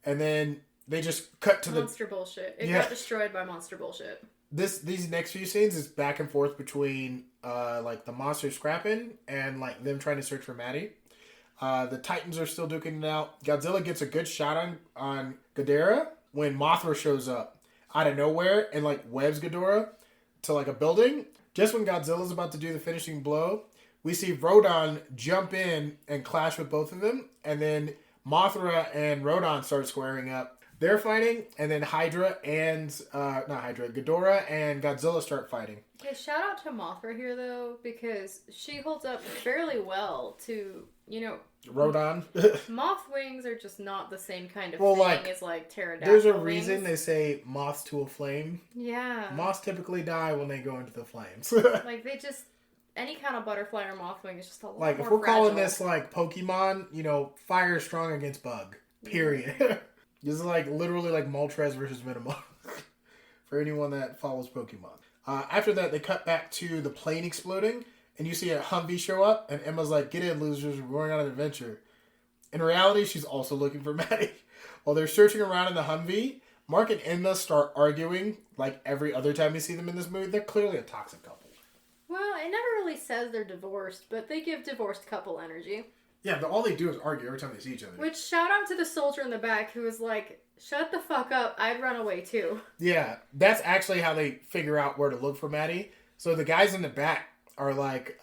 And then they just cut to Monster bullshit. It got destroyed by monster bullshit. These next few scenes is back and forth between the monster scrapping and them trying to search for Maddie. The Titans are still duking it out. Godzilla gets a good shot on Ghidorah when Mothra shows up out of nowhere and webs Ghidorah to a building. Just when Godzilla's about to do the finishing blow, we see Rodan jump in and clash with both of them, and then Mothra and Rodan start squaring up. They're fighting, and then Ghidorah and Godzilla start fighting. Okay, shout out to Mothra here, though, because she holds up fairly well to, Rodan. Moth wings are just not the same kind of thing as, pterodactyl There's a wings. reason they say moths to a flame. Yeah. Moths typically die when they go into the flames. They just... Any kind of butterfly or moth wing is just a lot more if we're fragile. calling this, Pokemon, fire is strong against bug. Period. This is literally Moltres versus Venomoth for anyone that follows Pokemon. After that, they cut back to the plane exploding, and you see a Humvee show up, and Emma's like, "Get in, losers, we're going on an adventure." In reality, she's also looking for Maddie. While they're searching around in the Humvee, Mark and Emma start arguing like every other time we see them in this movie. They're clearly a toxic couple. Well, it never really says they're divorced, but they give divorced couple energy. Yeah, but all they do is argue every time they see each other. Which, shout out to the soldier in the back who was like, "Shut the fuck up, I'd run away too." Yeah, that's actually how they figure out where to look for Maddie. So the guys in the back are like,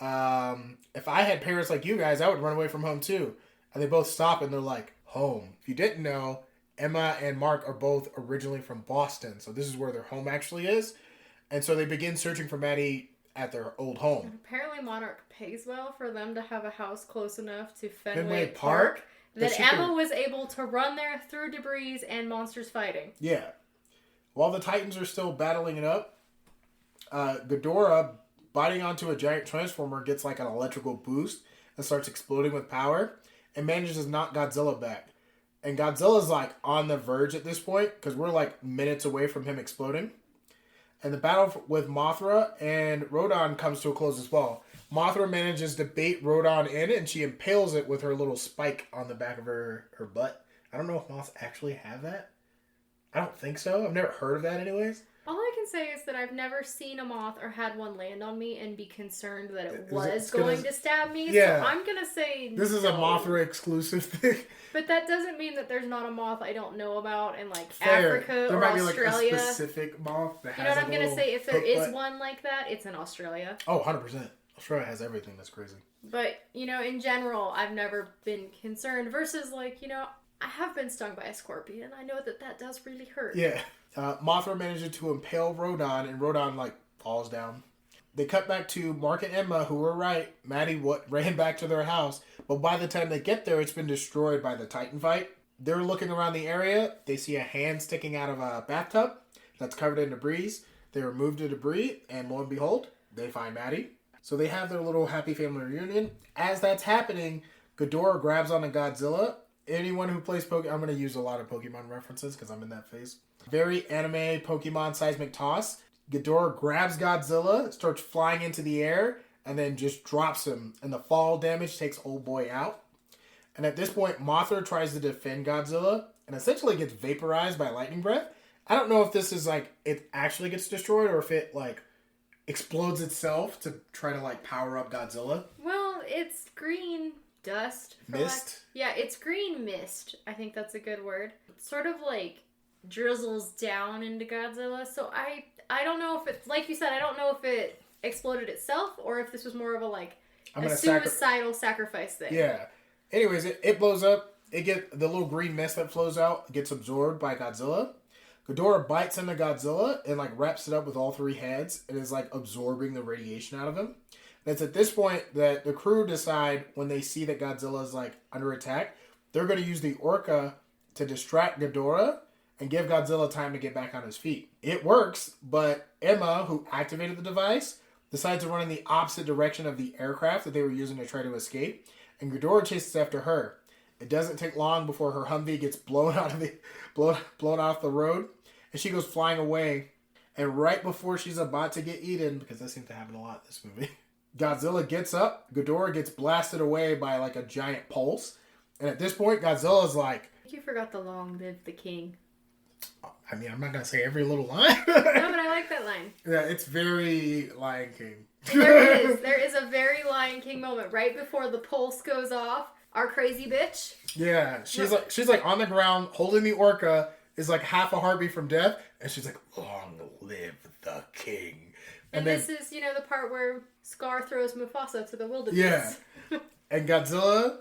if I had parents like you guys, I would run away from home too. And they both stop and they're like, home. If you didn't know, Emma and Mark are both originally from Boston. So this is where their home actually is. And so they begin searching for Maddie at their old home. And apparently Monarch pays well for them to have a house close enough to Fenway Park that Emma was able to run there through debris and monsters fighting. Yeah. While the Titans are still battling it up, Ghidorah, biting onto a giant transformer, gets an electrical boost and starts exploding with power and manages to knock Godzilla back. And Godzilla's on the verge at this point because we're minutes away from him exploding. And the battle with Mothra and Rodan comes to a close as well. Mothra manages to bait Rodan in, and she impales it with her little spike on the back of her butt. I don't know if moths actually have that. I don't think so. I've never heard of that anyways. All I can say is that I've never seen a moth or had one land on me and be concerned that it was going to stab me. Yeah. So I'm going to say this is a Mothra exclusive thing. But that doesn't mean that there's not a moth I don't know about in like Africa or Australia. There might be like a specific moth that has, you know what I'm going to say? If there is one like that, it's in Australia. Oh, 100%. Australia has everything. That's crazy. But, you know, in general, I've never been concerned versus like, you know, I have been stung by a scorpion. I know that that does really hurt. Yeah. Mothra manages to impale Rodan, and Rodan, like, falls down. They cut back to Mark and Emma, who were right. Maddie ran back to their house, but by the time they get there, it's been destroyed by the Titan fight. They're looking around the area. They see a hand sticking out of a bathtub that's covered in debris. They remove the debris, and lo and behold, they find Maddie. So they have their little happy family reunion. As that's happening, Ghidorah grabs onto Godzilla. Anyone who plays Pokemon, I'm going to use a lot of Pokemon references because I'm in that phase. Very anime Pokemon seismic toss. Ghidorah grabs Godzilla, starts flying into the air, and then just drops him. And the fall damage takes old boy out. And at this point, Mothra tries to defend Godzilla and essentially gets vaporized by lightning breath. I don't know if this is like, it actually gets destroyed or if it like explodes itself to try to like power up Godzilla. Well, it's green dust. Mist? Yeah, it's green mist. I think that's a good word. It sort of like drizzles down into Godzilla. So I don't know if it, like you said, I don't know if it exploded itself or if this was more of a like a suicidal sacrifice thing. Yeah. Anyways, it blows up. The little green mist that flows out gets absorbed by Godzilla. Ghidorah bites into Godzilla and like wraps it up with all three heads and is like absorbing the radiation out of him. And it's at this point that the crew decide, when they see that Godzilla is like under attack, they're going to use the Orca to distract Ghidorah and give Godzilla time to get back on his feet. It works, but Emma, who activated the device, decides to run in the opposite direction of the aircraft that they were using to try to escape, and Ghidorah chases after her. It doesn't take long before her Humvee gets blown off the road, and she goes flying away. And right before she's about to get eaten, because that seems to happen a lot in this movie, Godzilla gets up, Ghidorah gets blasted away by like a giant pulse, and at this point, Godzilla's like... You forgot the long live the king. I mean, I'm not going to say every little line. No, but I like that line. Yeah, it's very Lion King. There is a very Lion King moment right before the pulse goes off. Our crazy bitch. Yeah, she's like on the ground holding the Orca, is like half a heartbeat from death, and she's like, "Long live the king." And then, this is, you know, the part where Scar throws Mufasa to the wilderness. Yeah. And Godzilla,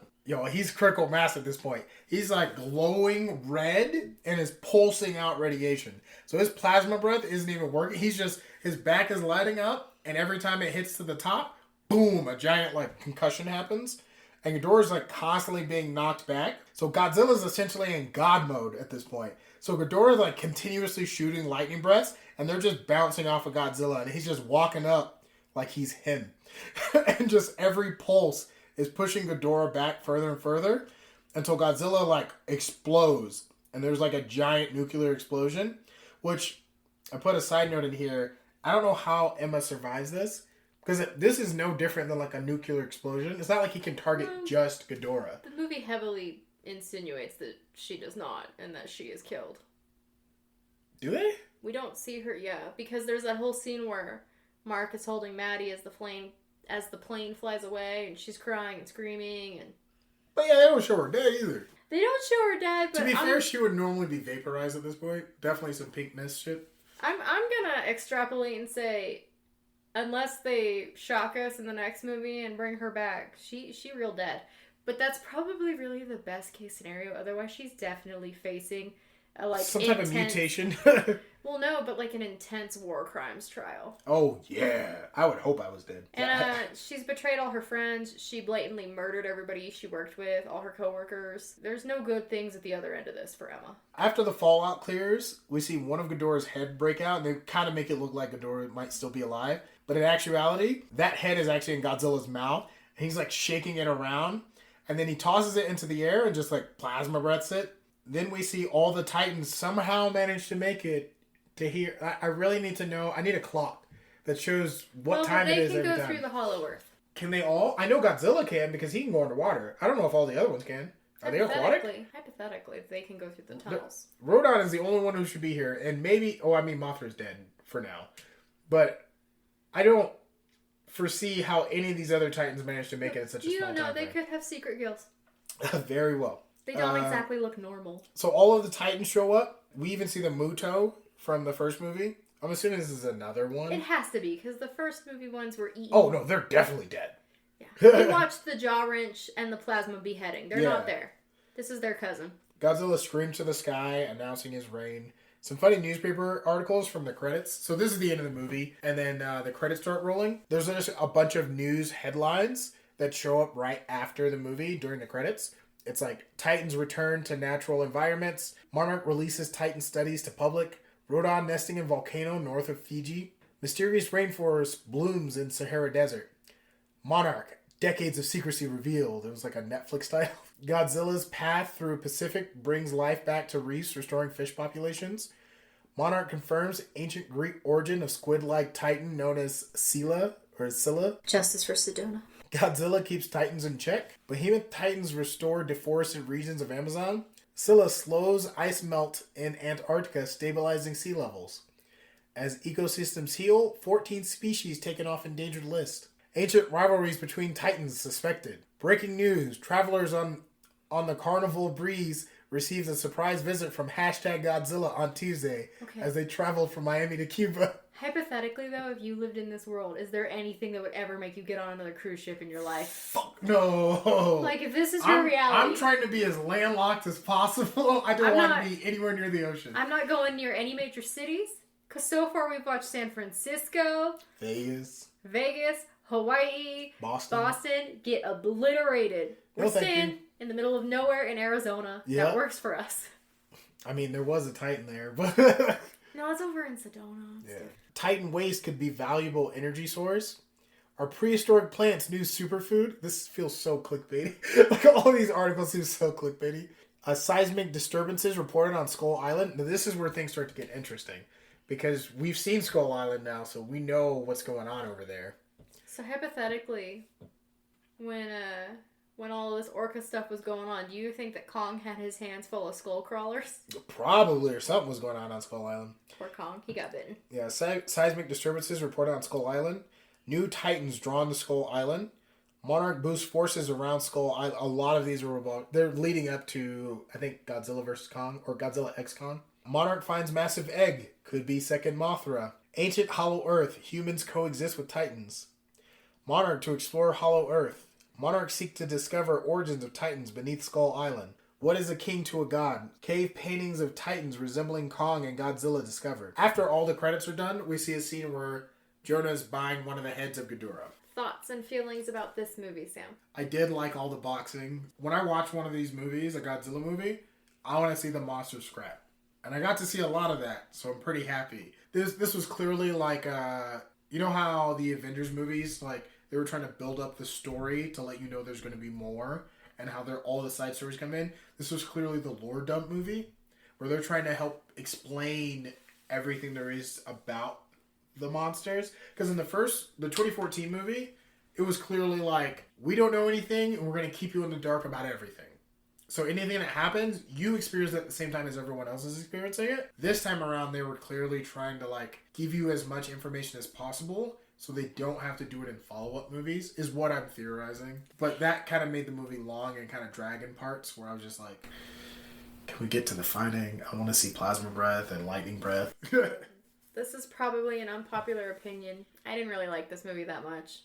he's critical mass at this point. He's like glowing red and is pulsing out radiation. So his plasma breath isn't even working. His back is lighting up, and every time it hits to the top, boom, a giant like concussion happens. And Ghidorah's like constantly being knocked back. So Godzilla's essentially in God mode at this point. So Ghidorah's like continuously shooting lightning breaths, and they're just bouncing off of Godzilla, and he's just walking up like he's him. And just every pulse is pushing Ghidorah back further and further until Godzilla like explodes, and there's like a giant nuclear explosion, which I put a side note in here. I don't know how Emma survives this, because this is no different than like a nuclear explosion. It's not like he can target just Ghidorah. The movie heavily insinuates that she does not, and that she is killed. Do they? We don't see her, because there's that whole scene where Mark is holding Maddie as the plane flies away, and she's crying and screaming, and... But yeah, they don't show her dead either. They don't show her dead, but... To be fair, she would normally be vaporized at this point. Definitely some pink mist shit. I'm gonna extrapolate and say, unless they shock us in the next movie and bring her back, she real dead. But that's probably really the best case scenario. Otherwise, she's definitely facing a some type of mutation. Well, no, but like an intense war crimes trial. Oh yeah, I would hope I was dead. And she's betrayed all her friends. She blatantly murdered everybody she worked with, all her coworkers. There's no good things at the other end of this for Emma. After the fallout clears, we see one of Ghidorah's head break out, and they kind of make it look like Ghidorah might still be alive. But in actuality, that head is actually in Godzilla's mouth, and he's like shaking it around, and then he tosses it into the air and just like plasma breaths it. Then we see all the Titans somehow manage to make it to hear. I really need to know. I need a clock that shows what time it is every time. They can go through the Hollow Earth. Can they all? I know Godzilla can because he can go underwater. I don't know if all the other ones can. Are they aquatic? Hypothetically, they can go through the tunnels. Rodon is the only one who should be here, and maybe. Oh, I mean, Mothra's dead for now, but I don't foresee how any of these other Titans managed to make it in such a small time. You don't know. They could have secret gills. Very well. They don't exactly look normal. So all of the Titans show up. We even see the Muto from the first movie. I'm assuming this is another one. It has to be, because the first movie ones were eaten. Oh, no, they're definitely dead. Yeah. We watched the jaw wrench and the plasma beheading. They're not there. This is their cousin. Godzilla screams to the sky, announcing his reign. Some funny newspaper articles from the credits. So this is the end of the movie, and then the credits start rolling. There's just a bunch of news headlines that show up right after the movie during the credits. It's like, Titans return to natural environments. Monarch releases Titan studies to public. Rodon nesting in volcano north of Fiji. Mysterious rainforest blooms in Sahara Desert. Monarch, decades of secrecy revealed. It was like a Netflix title. Godzilla's path through Pacific brings life back to reefs, restoring fish populations. Monarch confirms ancient Greek origin of squid-like titan known as Scylla. Justice for Sedona. Godzilla keeps Titans in check. Behemoth Titans restore deforested regions of Amazon. Scylla slows ice melt in Antarctica, stabilizing sea levels. As ecosystems heal, 14 species taken off endangered list. Ancient rivalries between Titans suspected. Breaking news, travelers on the Carnival Breeze received a surprise visit from #Godzilla on Tuesday as they traveled from Miami to Cuba. Hypothetically, though, if you lived in this world, is there anything that would ever make you get on another cruise ship in your life? Fuck no. Like, if this is your reality... I'm trying to be as landlocked as possible. I don't want to be anywhere near the ocean. I'm not going near any major cities, because so far we've watched San Francisco, Vegas, Hawaii, Boston get obliterated. We're staying in the middle of nowhere in Arizona. Yep. That works for us. I mean, there was a Titan there, but... No, it's over in Sedona. Yeah. Titan waste could be valuable energy source. Are prehistoric plants new superfood? This feels so clickbaity. Like, all these articles seem so clickbaity. Seismic disturbances reported on Skull Island. Now, this is where things start to get interesting. Because we've seen Skull Island now, so we know what's going on over there. So hypothetically, when all this orca stuff was going on, do you think that Kong had his hands full of skull crawlers? Probably, or something was going on Skull Island. Poor Kong, he got bitten. Yeah, seismic disturbances reported on Skull Island. New Titans drawn to Skull Island. Monarch boosts forces around Skull Island. A lot of these are about, they're leading up to, I think, Godzilla vs. Kong, or Godzilla X Kong. Monarch finds massive egg. Could be second Mothra. Ancient Hollow Earth. Humans coexist with Titans. Monarch to explore Hollow Earth. Monarchs seek to discover origins of Titans beneath Skull Island. What is a king to a god? Cave paintings of Titans resembling Kong and Godzilla discovered. After all the credits are done, we see a scene where Jonah's buying one of the heads of Ghidorah. Thoughts and feelings about this movie, Sam? I did like all the boxing. When I watch one of these movies, a Godzilla movie, I want to see the monster scrap. And I got to see a lot of that, so I'm pretty happy. This was clearly like, you know how the Avengers movies, like, they were trying to build up the story to let you know there's going to be more, and how all the side stories come in. This was clearly the lore dump movie, where they're trying to help explain everything there is about the monsters. Because in the 2014 movie, it was clearly like, we don't know anything, and we're going to keep you in the dark about everything. So anything that happens, you experience it at the same time as everyone else is experiencing it. This time around, they were clearly trying to, like, give you as much information as possible, so they don't have to do it in follow-up movies, is what I'm theorizing. But that kind of made the movie long and kind of drag in parts, where I was just like, can we get to the fighting? I want to see plasma breath and lightning breath. This is probably an unpopular opinion. I didn't really like this movie that much.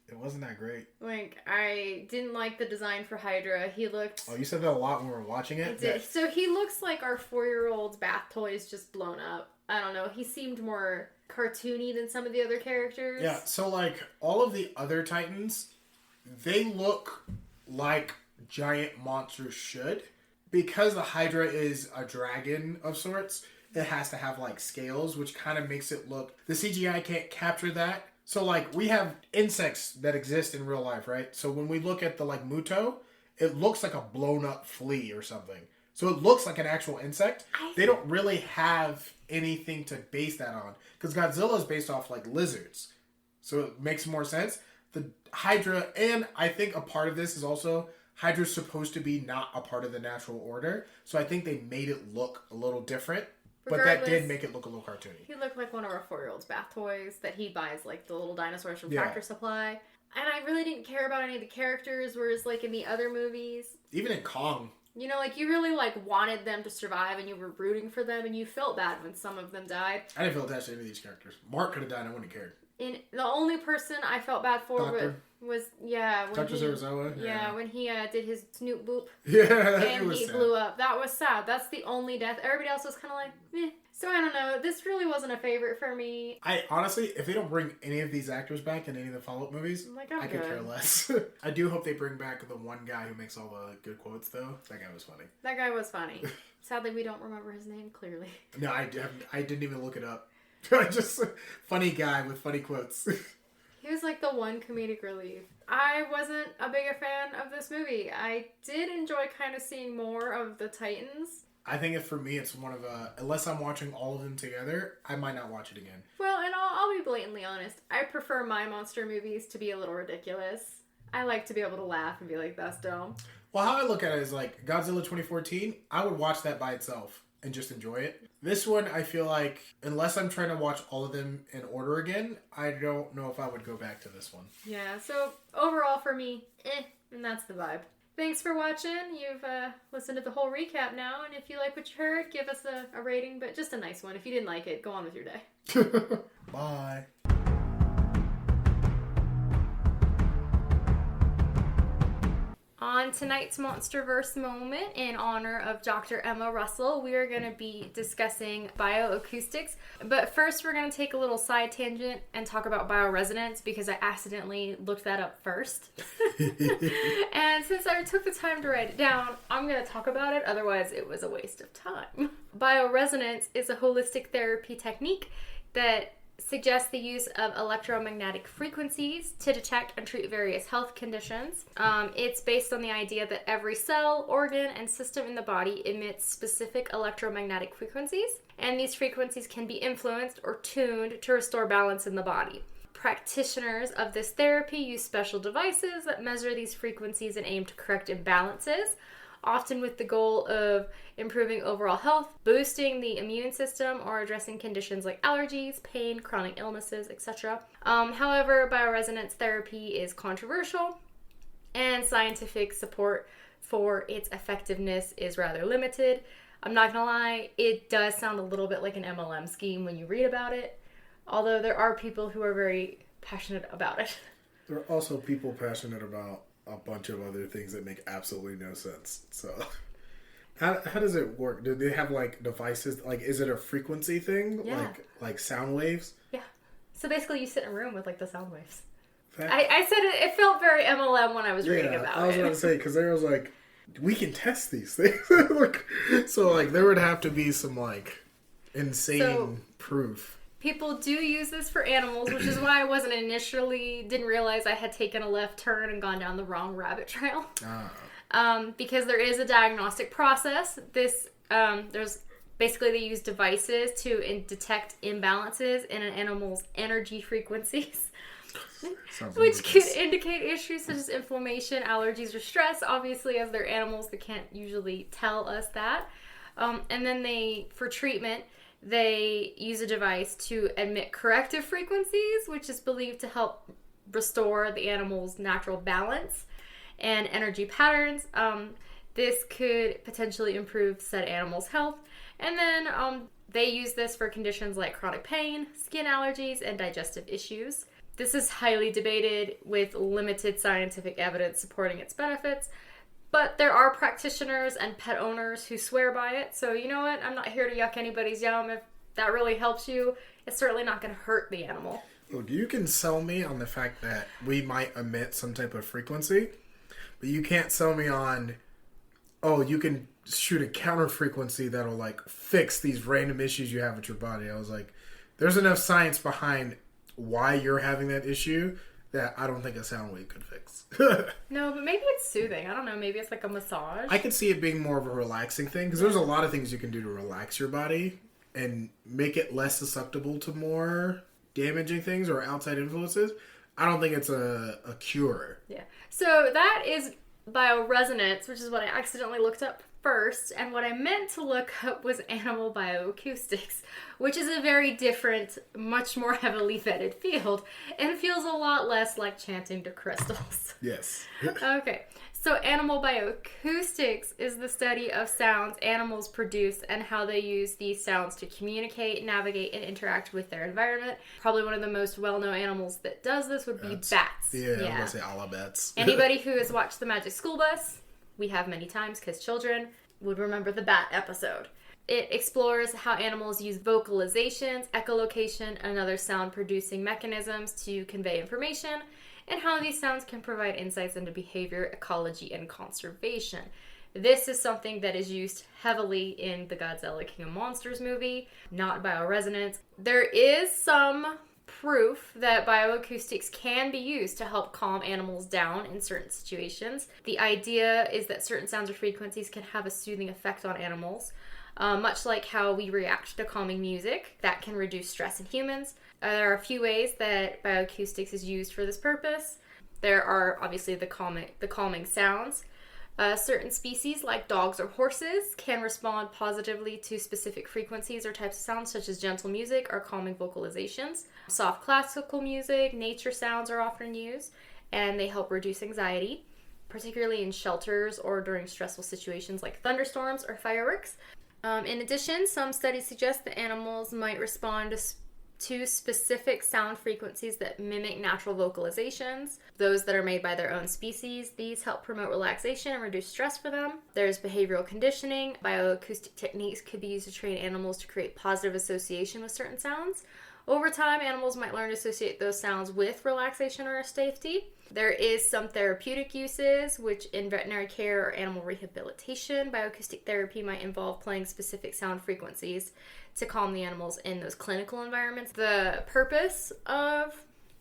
It wasn't that great. Like, I didn't like the design for Hydra. He looked... Oh, you said that a lot when we were watching it? I did. Yeah. So he looks like our 4-year-old's bath toys just blown up. I don't know. He seemed more cartoony than some of the other characters. Yeah, so, like, all of the other Titans, they look like giant monsters should. Because the Hydra is a dragon of sorts, it has to have, like, scales, which kind of makes it look... The CGI can't capture that. So, like, we have insects that exist in real life, right? So when we look at the, like, Muto, it looks like a blown-up flea or something. So it looks like an actual insect. They don't really have anything to base that on. Because Godzilla is based off like lizards. So it makes more sense. The Hydra, and I think a part of this is also Hydra's supposed to be not a part of the natural order. So I think they made it look a little different. But that did make it look a little cartoony. He looked like one of our 4-year-old's bath toys that he buys, like the little dinosaurs from Tractor Supply. And I really didn't care about any of the characters, whereas like in the other movies... Even in Kong. You know, like you really like wanted them to survive and you were rooting for them and you felt bad when some of them died. I didn't feel attached to any of these characters. Mark could have died, I wouldn't have cared. And the only person I felt bad for was when Dr. Zarazawa? Yeah, when he did his snoot boop. Yeah, and he blew up. That was sad. That's the only death. Everybody else was kind of like, meh. So I don't know. This really wasn't a favorite for me. I honestly, if they don't bring any of these actors back in any of the follow-up movies, I could care less. I do hope they bring back the one guy who makes all the good quotes, though. That guy was funny. That guy was funny. Sadly, we don't remember his name clearly. No, I didn't even look it up. Just funny guy with funny quotes. He was like the one comedic relief. I wasn't a big fan of this movie. I did enjoy kind of seeing more of the Titans. I think for me, it's one of unless I'm watching all of them together, I might not watch it again. Well, and I'll be blatantly honest. I prefer my monster movies to be a little ridiculous. I like to be able to laugh and be like, that's dumb. Well, how I look at it is like Godzilla 2014, I would watch that by itself and just enjoy it. This one, I feel like, unless I'm trying to watch all of them in order again, I don't know if I would go back to this one. Yeah, so overall for me, and that's the vibe. Thanks for watching. You've listened to the whole recap now, and if you like what you heard, give us a rating, but just a nice one. If you didn't like it, go on with your day. Bye. On tonight's MonsterVerse moment, in honor of Dr. Emma Russell, we are going to be discussing bioacoustics. But first, we're going to take a little side tangent and talk about bioresonance because I accidentally looked that up first. And since I took the time to write it down, I'm going to talk about it. Otherwise, it was a waste of time. Bioresonance is a holistic therapy technique that suggests the use of electromagnetic frequencies to detect and treat various health conditions. It's based on the idea that every cell, organ, and system in the body emits specific electromagnetic frequencies, and these frequencies can be influenced or tuned to restore balance in the body. Practitioners of this therapy use special devices that measure these frequencies and aim to correct imbalances, often with the goal of improving overall health, boosting the immune system, or addressing conditions like allergies, pain, chronic illnesses, etc. However, bioresonance therapy is controversial, and scientific support for its effectiveness is rather limited. I'm not gonna lie, it does sound a little bit like an MLM scheme when you read about it, although there are people who are very passionate about it. There are also people passionate about a bunch of other things that make absolutely no sense. So how does it work? Do they have like devices, like is it a frequency thing? Yeah. Like sound waves? Yeah. So basically you sit in a room with like the sound waves. I said it felt very MLM when I was reading about it. I was going to say, because there was like, we can test these things. So like there would have to be some like insane proof. People do use this for animals, which is why I didn't realize I had taken a left turn and gone down the wrong rabbit trail. Because there is a diagnostic process. There's basically they use devices to detect imbalances in an animal's energy frequencies, which could indicate issues such as inflammation, allergies, or stress. Obviously, as they're animals, they can't usually tell us that. And then for treatment, they use a device to emit corrective frequencies, which is believed to help restore the animal's natural balance and energy patterns. This could potentially improve said animal's health. And then they use this for conditions like chronic pain, skin allergies, and digestive issues. This is highly debated with limited scientific evidence supporting its benefits. But there are practitioners and pet owners who swear by it. So you know what? I'm not here to yuck anybody's yum. If that really helps you, it's certainly not going to hurt the animal. Look, you can sell me on the fact that we might emit some type of frequency, but you can't sell me on, you can shoot a counter frequency that'll like fix these random issues you have with your body. I was like, there's enough science behind why you're having that issue that I don't think a sound wave could fix. No, but maybe it's soothing. I don't know. Maybe it's like a massage. I could see it being more of a relaxing thing, because there's a lot of things you can do to relax your body and make it less susceptible to more damaging things or outside influences. I don't think it's a cure. Yeah. So that is bioresonance, which is what I accidentally looked up first. And what I meant to look up was animal bioacoustics, which is a very different, much more heavily vetted field and feels a lot less like chanting to crystals. Yes. Okay. So animal bioacoustics is the study of sounds animals produce and how they use these sounds to communicate, navigate, and interact with their environment. Probably one of the most well-known animals that does this would be bats. Yeah, I'm going to say a la bats. Anybody who has watched The Magic School Bus, we have many times because children would remember the bat episode. It explores how animals use vocalizations, echolocation, and other sound-producing mechanisms to convey information, and how these sounds can provide insights into behavior, ecology, and conservation. This is something that is used heavily in the Godzilla King of Monsters movie, not bioresonance. There is some proof that bioacoustics can be used to help calm animals down in certain situations. The idea is that certain sounds or frequencies can have a soothing effect on animals, much like how we react to calming music that can reduce stress in humans. There are a few ways that bioacoustics is used for this purpose. There are obviously the calming sounds. Certain species, like dogs or horses, can respond positively to specific frequencies or types of sounds, such as gentle music or calming vocalizations. Soft classical music, nature sounds are often used, and they help reduce anxiety, particularly in shelters or during stressful situations like thunderstorms or fireworks. In addition, some studies suggest that animals might respond to specific sound frequencies that mimic natural vocalizations, those that are made by their own species. These help promote relaxation and reduce stress for them. There's behavioral conditioning. Bioacoustic techniques could be used to train animals to create positive association with certain sounds. Over time, animals might learn to associate those sounds with relaxation or safety. There is some therapeutic uses, which in veterinary care or animal rehabilitation, bioacoustic therapy might involve playing specific sound frequencies to calm the animals in those clinical environments. The purpose of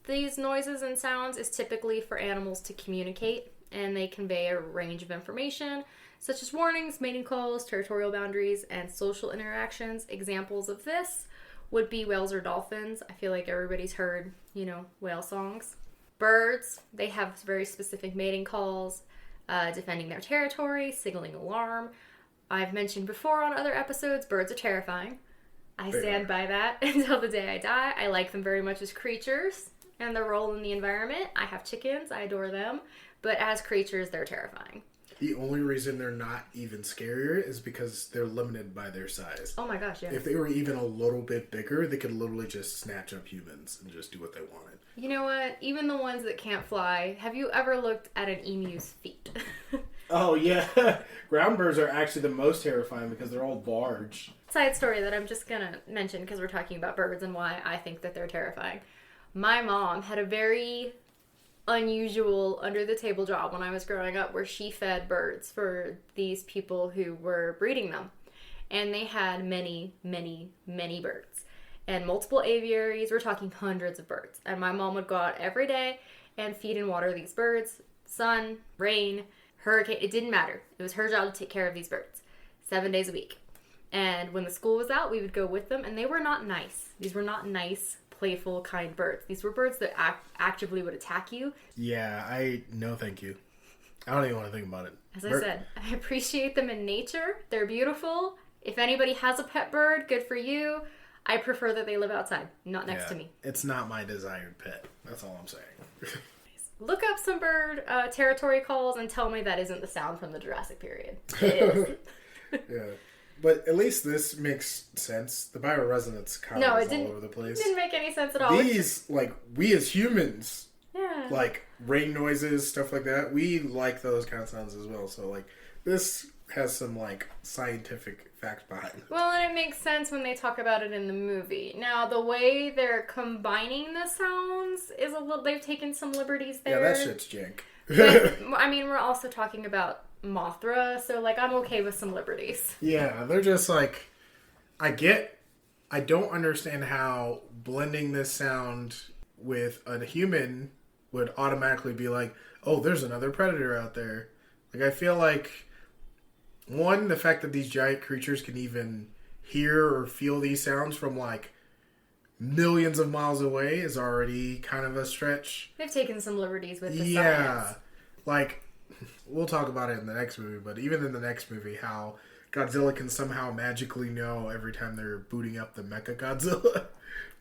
these noises and sounds is typically for animals to communicate, and they convey a range of information, such as warnings, mating calls, territorial boundaries, and social interactions. Examples of this would be whales or dolphins. I feel like everybody's heard, whale songs. Birds, they have very specific mating calls, defending their territory, signaling alarm. I've mentioned before on other episodes, birds are terrifying. I stand by that until the day I die. I like them very much as creatures and their role in the environment. I have chickens, I adore them, but as creatures, they're terrifying. The only reason they're not even scarier is because they're limited by their size. Oh my gosh, yeah. If they were even a little bit bigger, they could literally just snatch up humans and just do what they wanted. You know what? Even the ones that can't fly, have you ever looked at an emu's feet? Oh, yeah. Ground birds are actually the most terrifying because they're all large. Side story that I'm just going to mention because we're talking about birds and why I think that they're terrifying. My mom had a very unusual under-the-table job when I was growing up where she fed birds for these people who were breeding them. And they had many, many, many birds. And multiple aviaries. We're talking hundreds of birds. And my mom would go out every day and feed and water these birds. Sun, rain, hurricane, it didn't matter. It was her job to take care of these birds 7 days a week. And when the school was out, we would go with them. And they were not nice. These were not nice, playful, kind birds. These were birds that actively would attack you. Yeah, no thank you. I don't even want to think about it. As I said, I appreciate them in nature. They're beautiful. If anybody has a pet bird, good for you. I prefer that they live outside, not next to me. It's not my desired pet. That's all I'm saying. Look up some bird territory calls and tell me that isn't the sound from the Jurassic period. It is. Yeah. But at least this makes sense. The bioresonance kind of is all over the place. It didn't make any sense at all. These, we as humans, yeah, rain noises, stuff like that, we like those kind of sounds as well. So, this has some, scientific facts behind it. Well, and it makes sense when they talk about it in the movie. Now, the way they're combining the sounds is they've taken some liberties there. Yeah, that shit's jank. But, we're also talking about Mothra, so I'm okay with some liberties. Yeah, they're just I don't understand how blending this sound with a human would automatically be like, oh, there's another predator out there. Like, I feel like, one, the fact that these giant creatures can even hear or feel these sounds from, like, millions of miles away is already kind of a stretch. They've taken some liberties with the science. Yeah. Like, we'll talk about it in the next movie, but even in the next movie, how Godzilla can somehow magically know every time they're booting up the Mecha Godzilla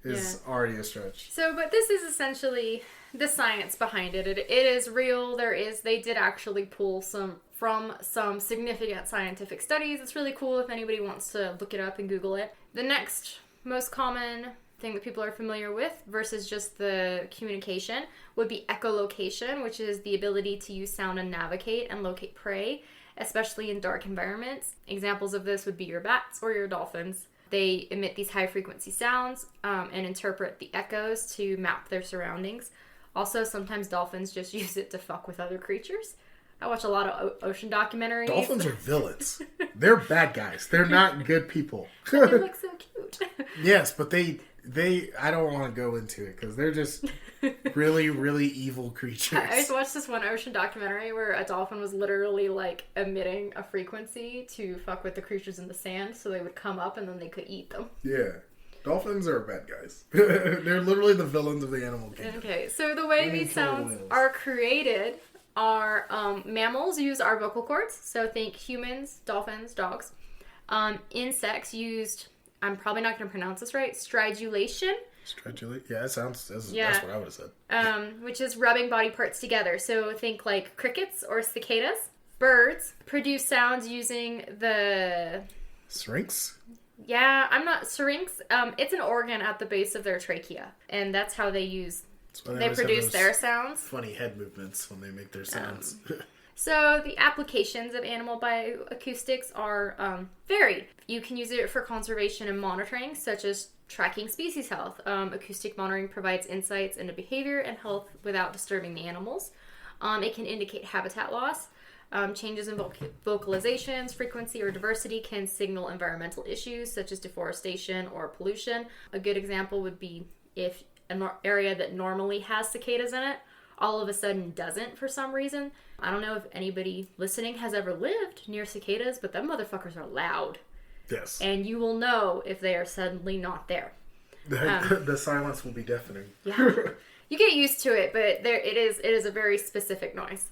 is already a stretch. So, but this is essentially the science behind it. It is real. They did actually pull from some significant scientific studies. It's really cool if anybody wants to look it up and Google it. The next most common thing that people are familiar with versus just the communication would be echolocation, which is the ability to use sound and navigate and locate prey, especially in dark environments. Examples of this would be your bats or your dolphins. They emit these high frequency sounds and interpret the echoes to map their surroundings. Also, sometimes dolphins just use it to fuck with other creatures. I watch a lot of ocean documentaries. Dolphins are villains. They're bad guys. They're not good people. They look so cute. Yes, but they I don't want to go into it because they're just really, really evil creatures. I just watched this one ocean documentary where a dolphin was literally like emitting a frequency to fuck with the creatures in the sand so they would come up and then they could eat them. Yeah. Dolphins are bad guys. They're literally the villains of the animal kingdom. Okay, so the way these sounds are created are mammals use our vocal cords. So think humans, dolphins, dogs. Insects used, I'm probably not going to pronounce this right, stridulation. Yeah, that's what I would have said. Which is rubbing body parts together. So think like crickets or cicadas. Birds produce sounds using the... Syrinx? Yeah, I'm not... Syrinx, it's an organ at the base of their trachea. And that's how they use... They produce their sounds. Funny head movements when they make their sounds. So the applications of animal bioacoustics are varied. You can use it for conservation and monitoring, such as tracking species health. Acoustic monitoring provides insights into behavior and health without disturbing the animals. It can indicate habitat loss. Changes in vocalizations, frequency, or diversity can signal environmental issues, such as deforestation or pollution. A good example would be if an area that normally has cicadas in it all of a sudden doesn't for some reason. I don't know if anybody listening has ever lived near cicadas, but them motherfuckers are loud. Yes. And you will know if they are suddenly not there. The silence will be deafening. Yeah. You get used to it, but it is a very specific noise.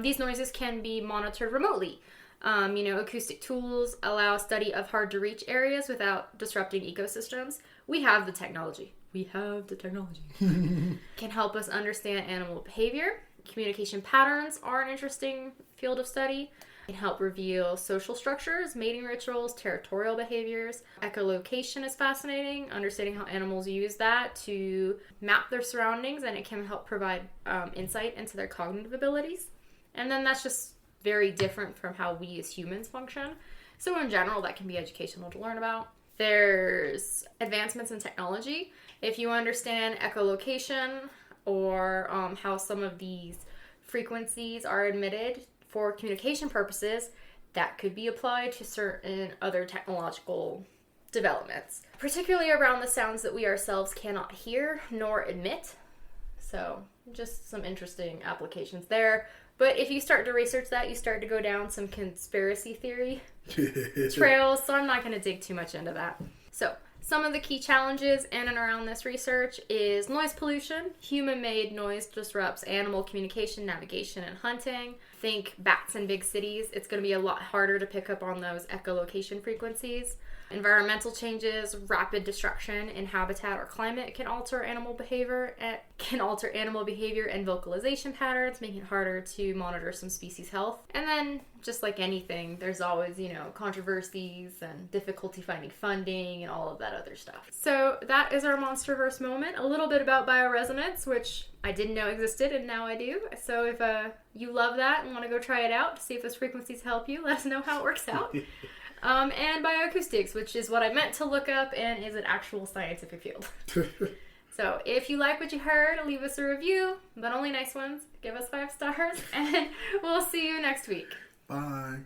These noises can be monitored remotely. Acoustic tools allow study of hard to reach areas without disrupting ecosystems. We have the technology. Can help us understand animal behavior. Communication patterns are an interesting field of study. Can help reveal social structures, mating rituals, territorial behaviors. Echolocation is fascinating, understanding how animals use that to map their surroundings, and it can help provide insight into their cognitive abilities. And then that's just very different from how we as humans function. So in general, that can be educational to learn about. There's advancements in technology. If you understand echolocation or how some of these frequencies are emitted for communication purposes, that could be applied to certain other technological developments, particularly around the sounds that we ourselves cannot hear nor emit. So just some interesting applications there. But if you start to research that, you start to go down some conspiracy theory trails, so I'm not going to dig too much into that. So, some of the key challenges in and around this research is noise pollution. Human-made noise disrupts animal communication, navigation, and hunting. Think bats in big cities. It's going to be a lot harder to pick up on those echolocation frequencies. Environmental changes, rapid destruction in habitat or climate can alter animal behavior and vocalization patterns, making it harder to monitor some species health. And then, just like anything, there's always, controversies and difficulty finding funding and all of that other stuff. So that is our MonsterVerse moment. A little bit about bioresonance, which I didn't know existed, and now I do. So if you love that and want to go try it out to see if those frequencies help you, let us know how it works out. And bioacoustics, which is what I meant to look up and is an actual scientific field. So if you like what you heard, leave us a review, but only nice ones. Give us 5 stars, and we'll see you next week. Bye.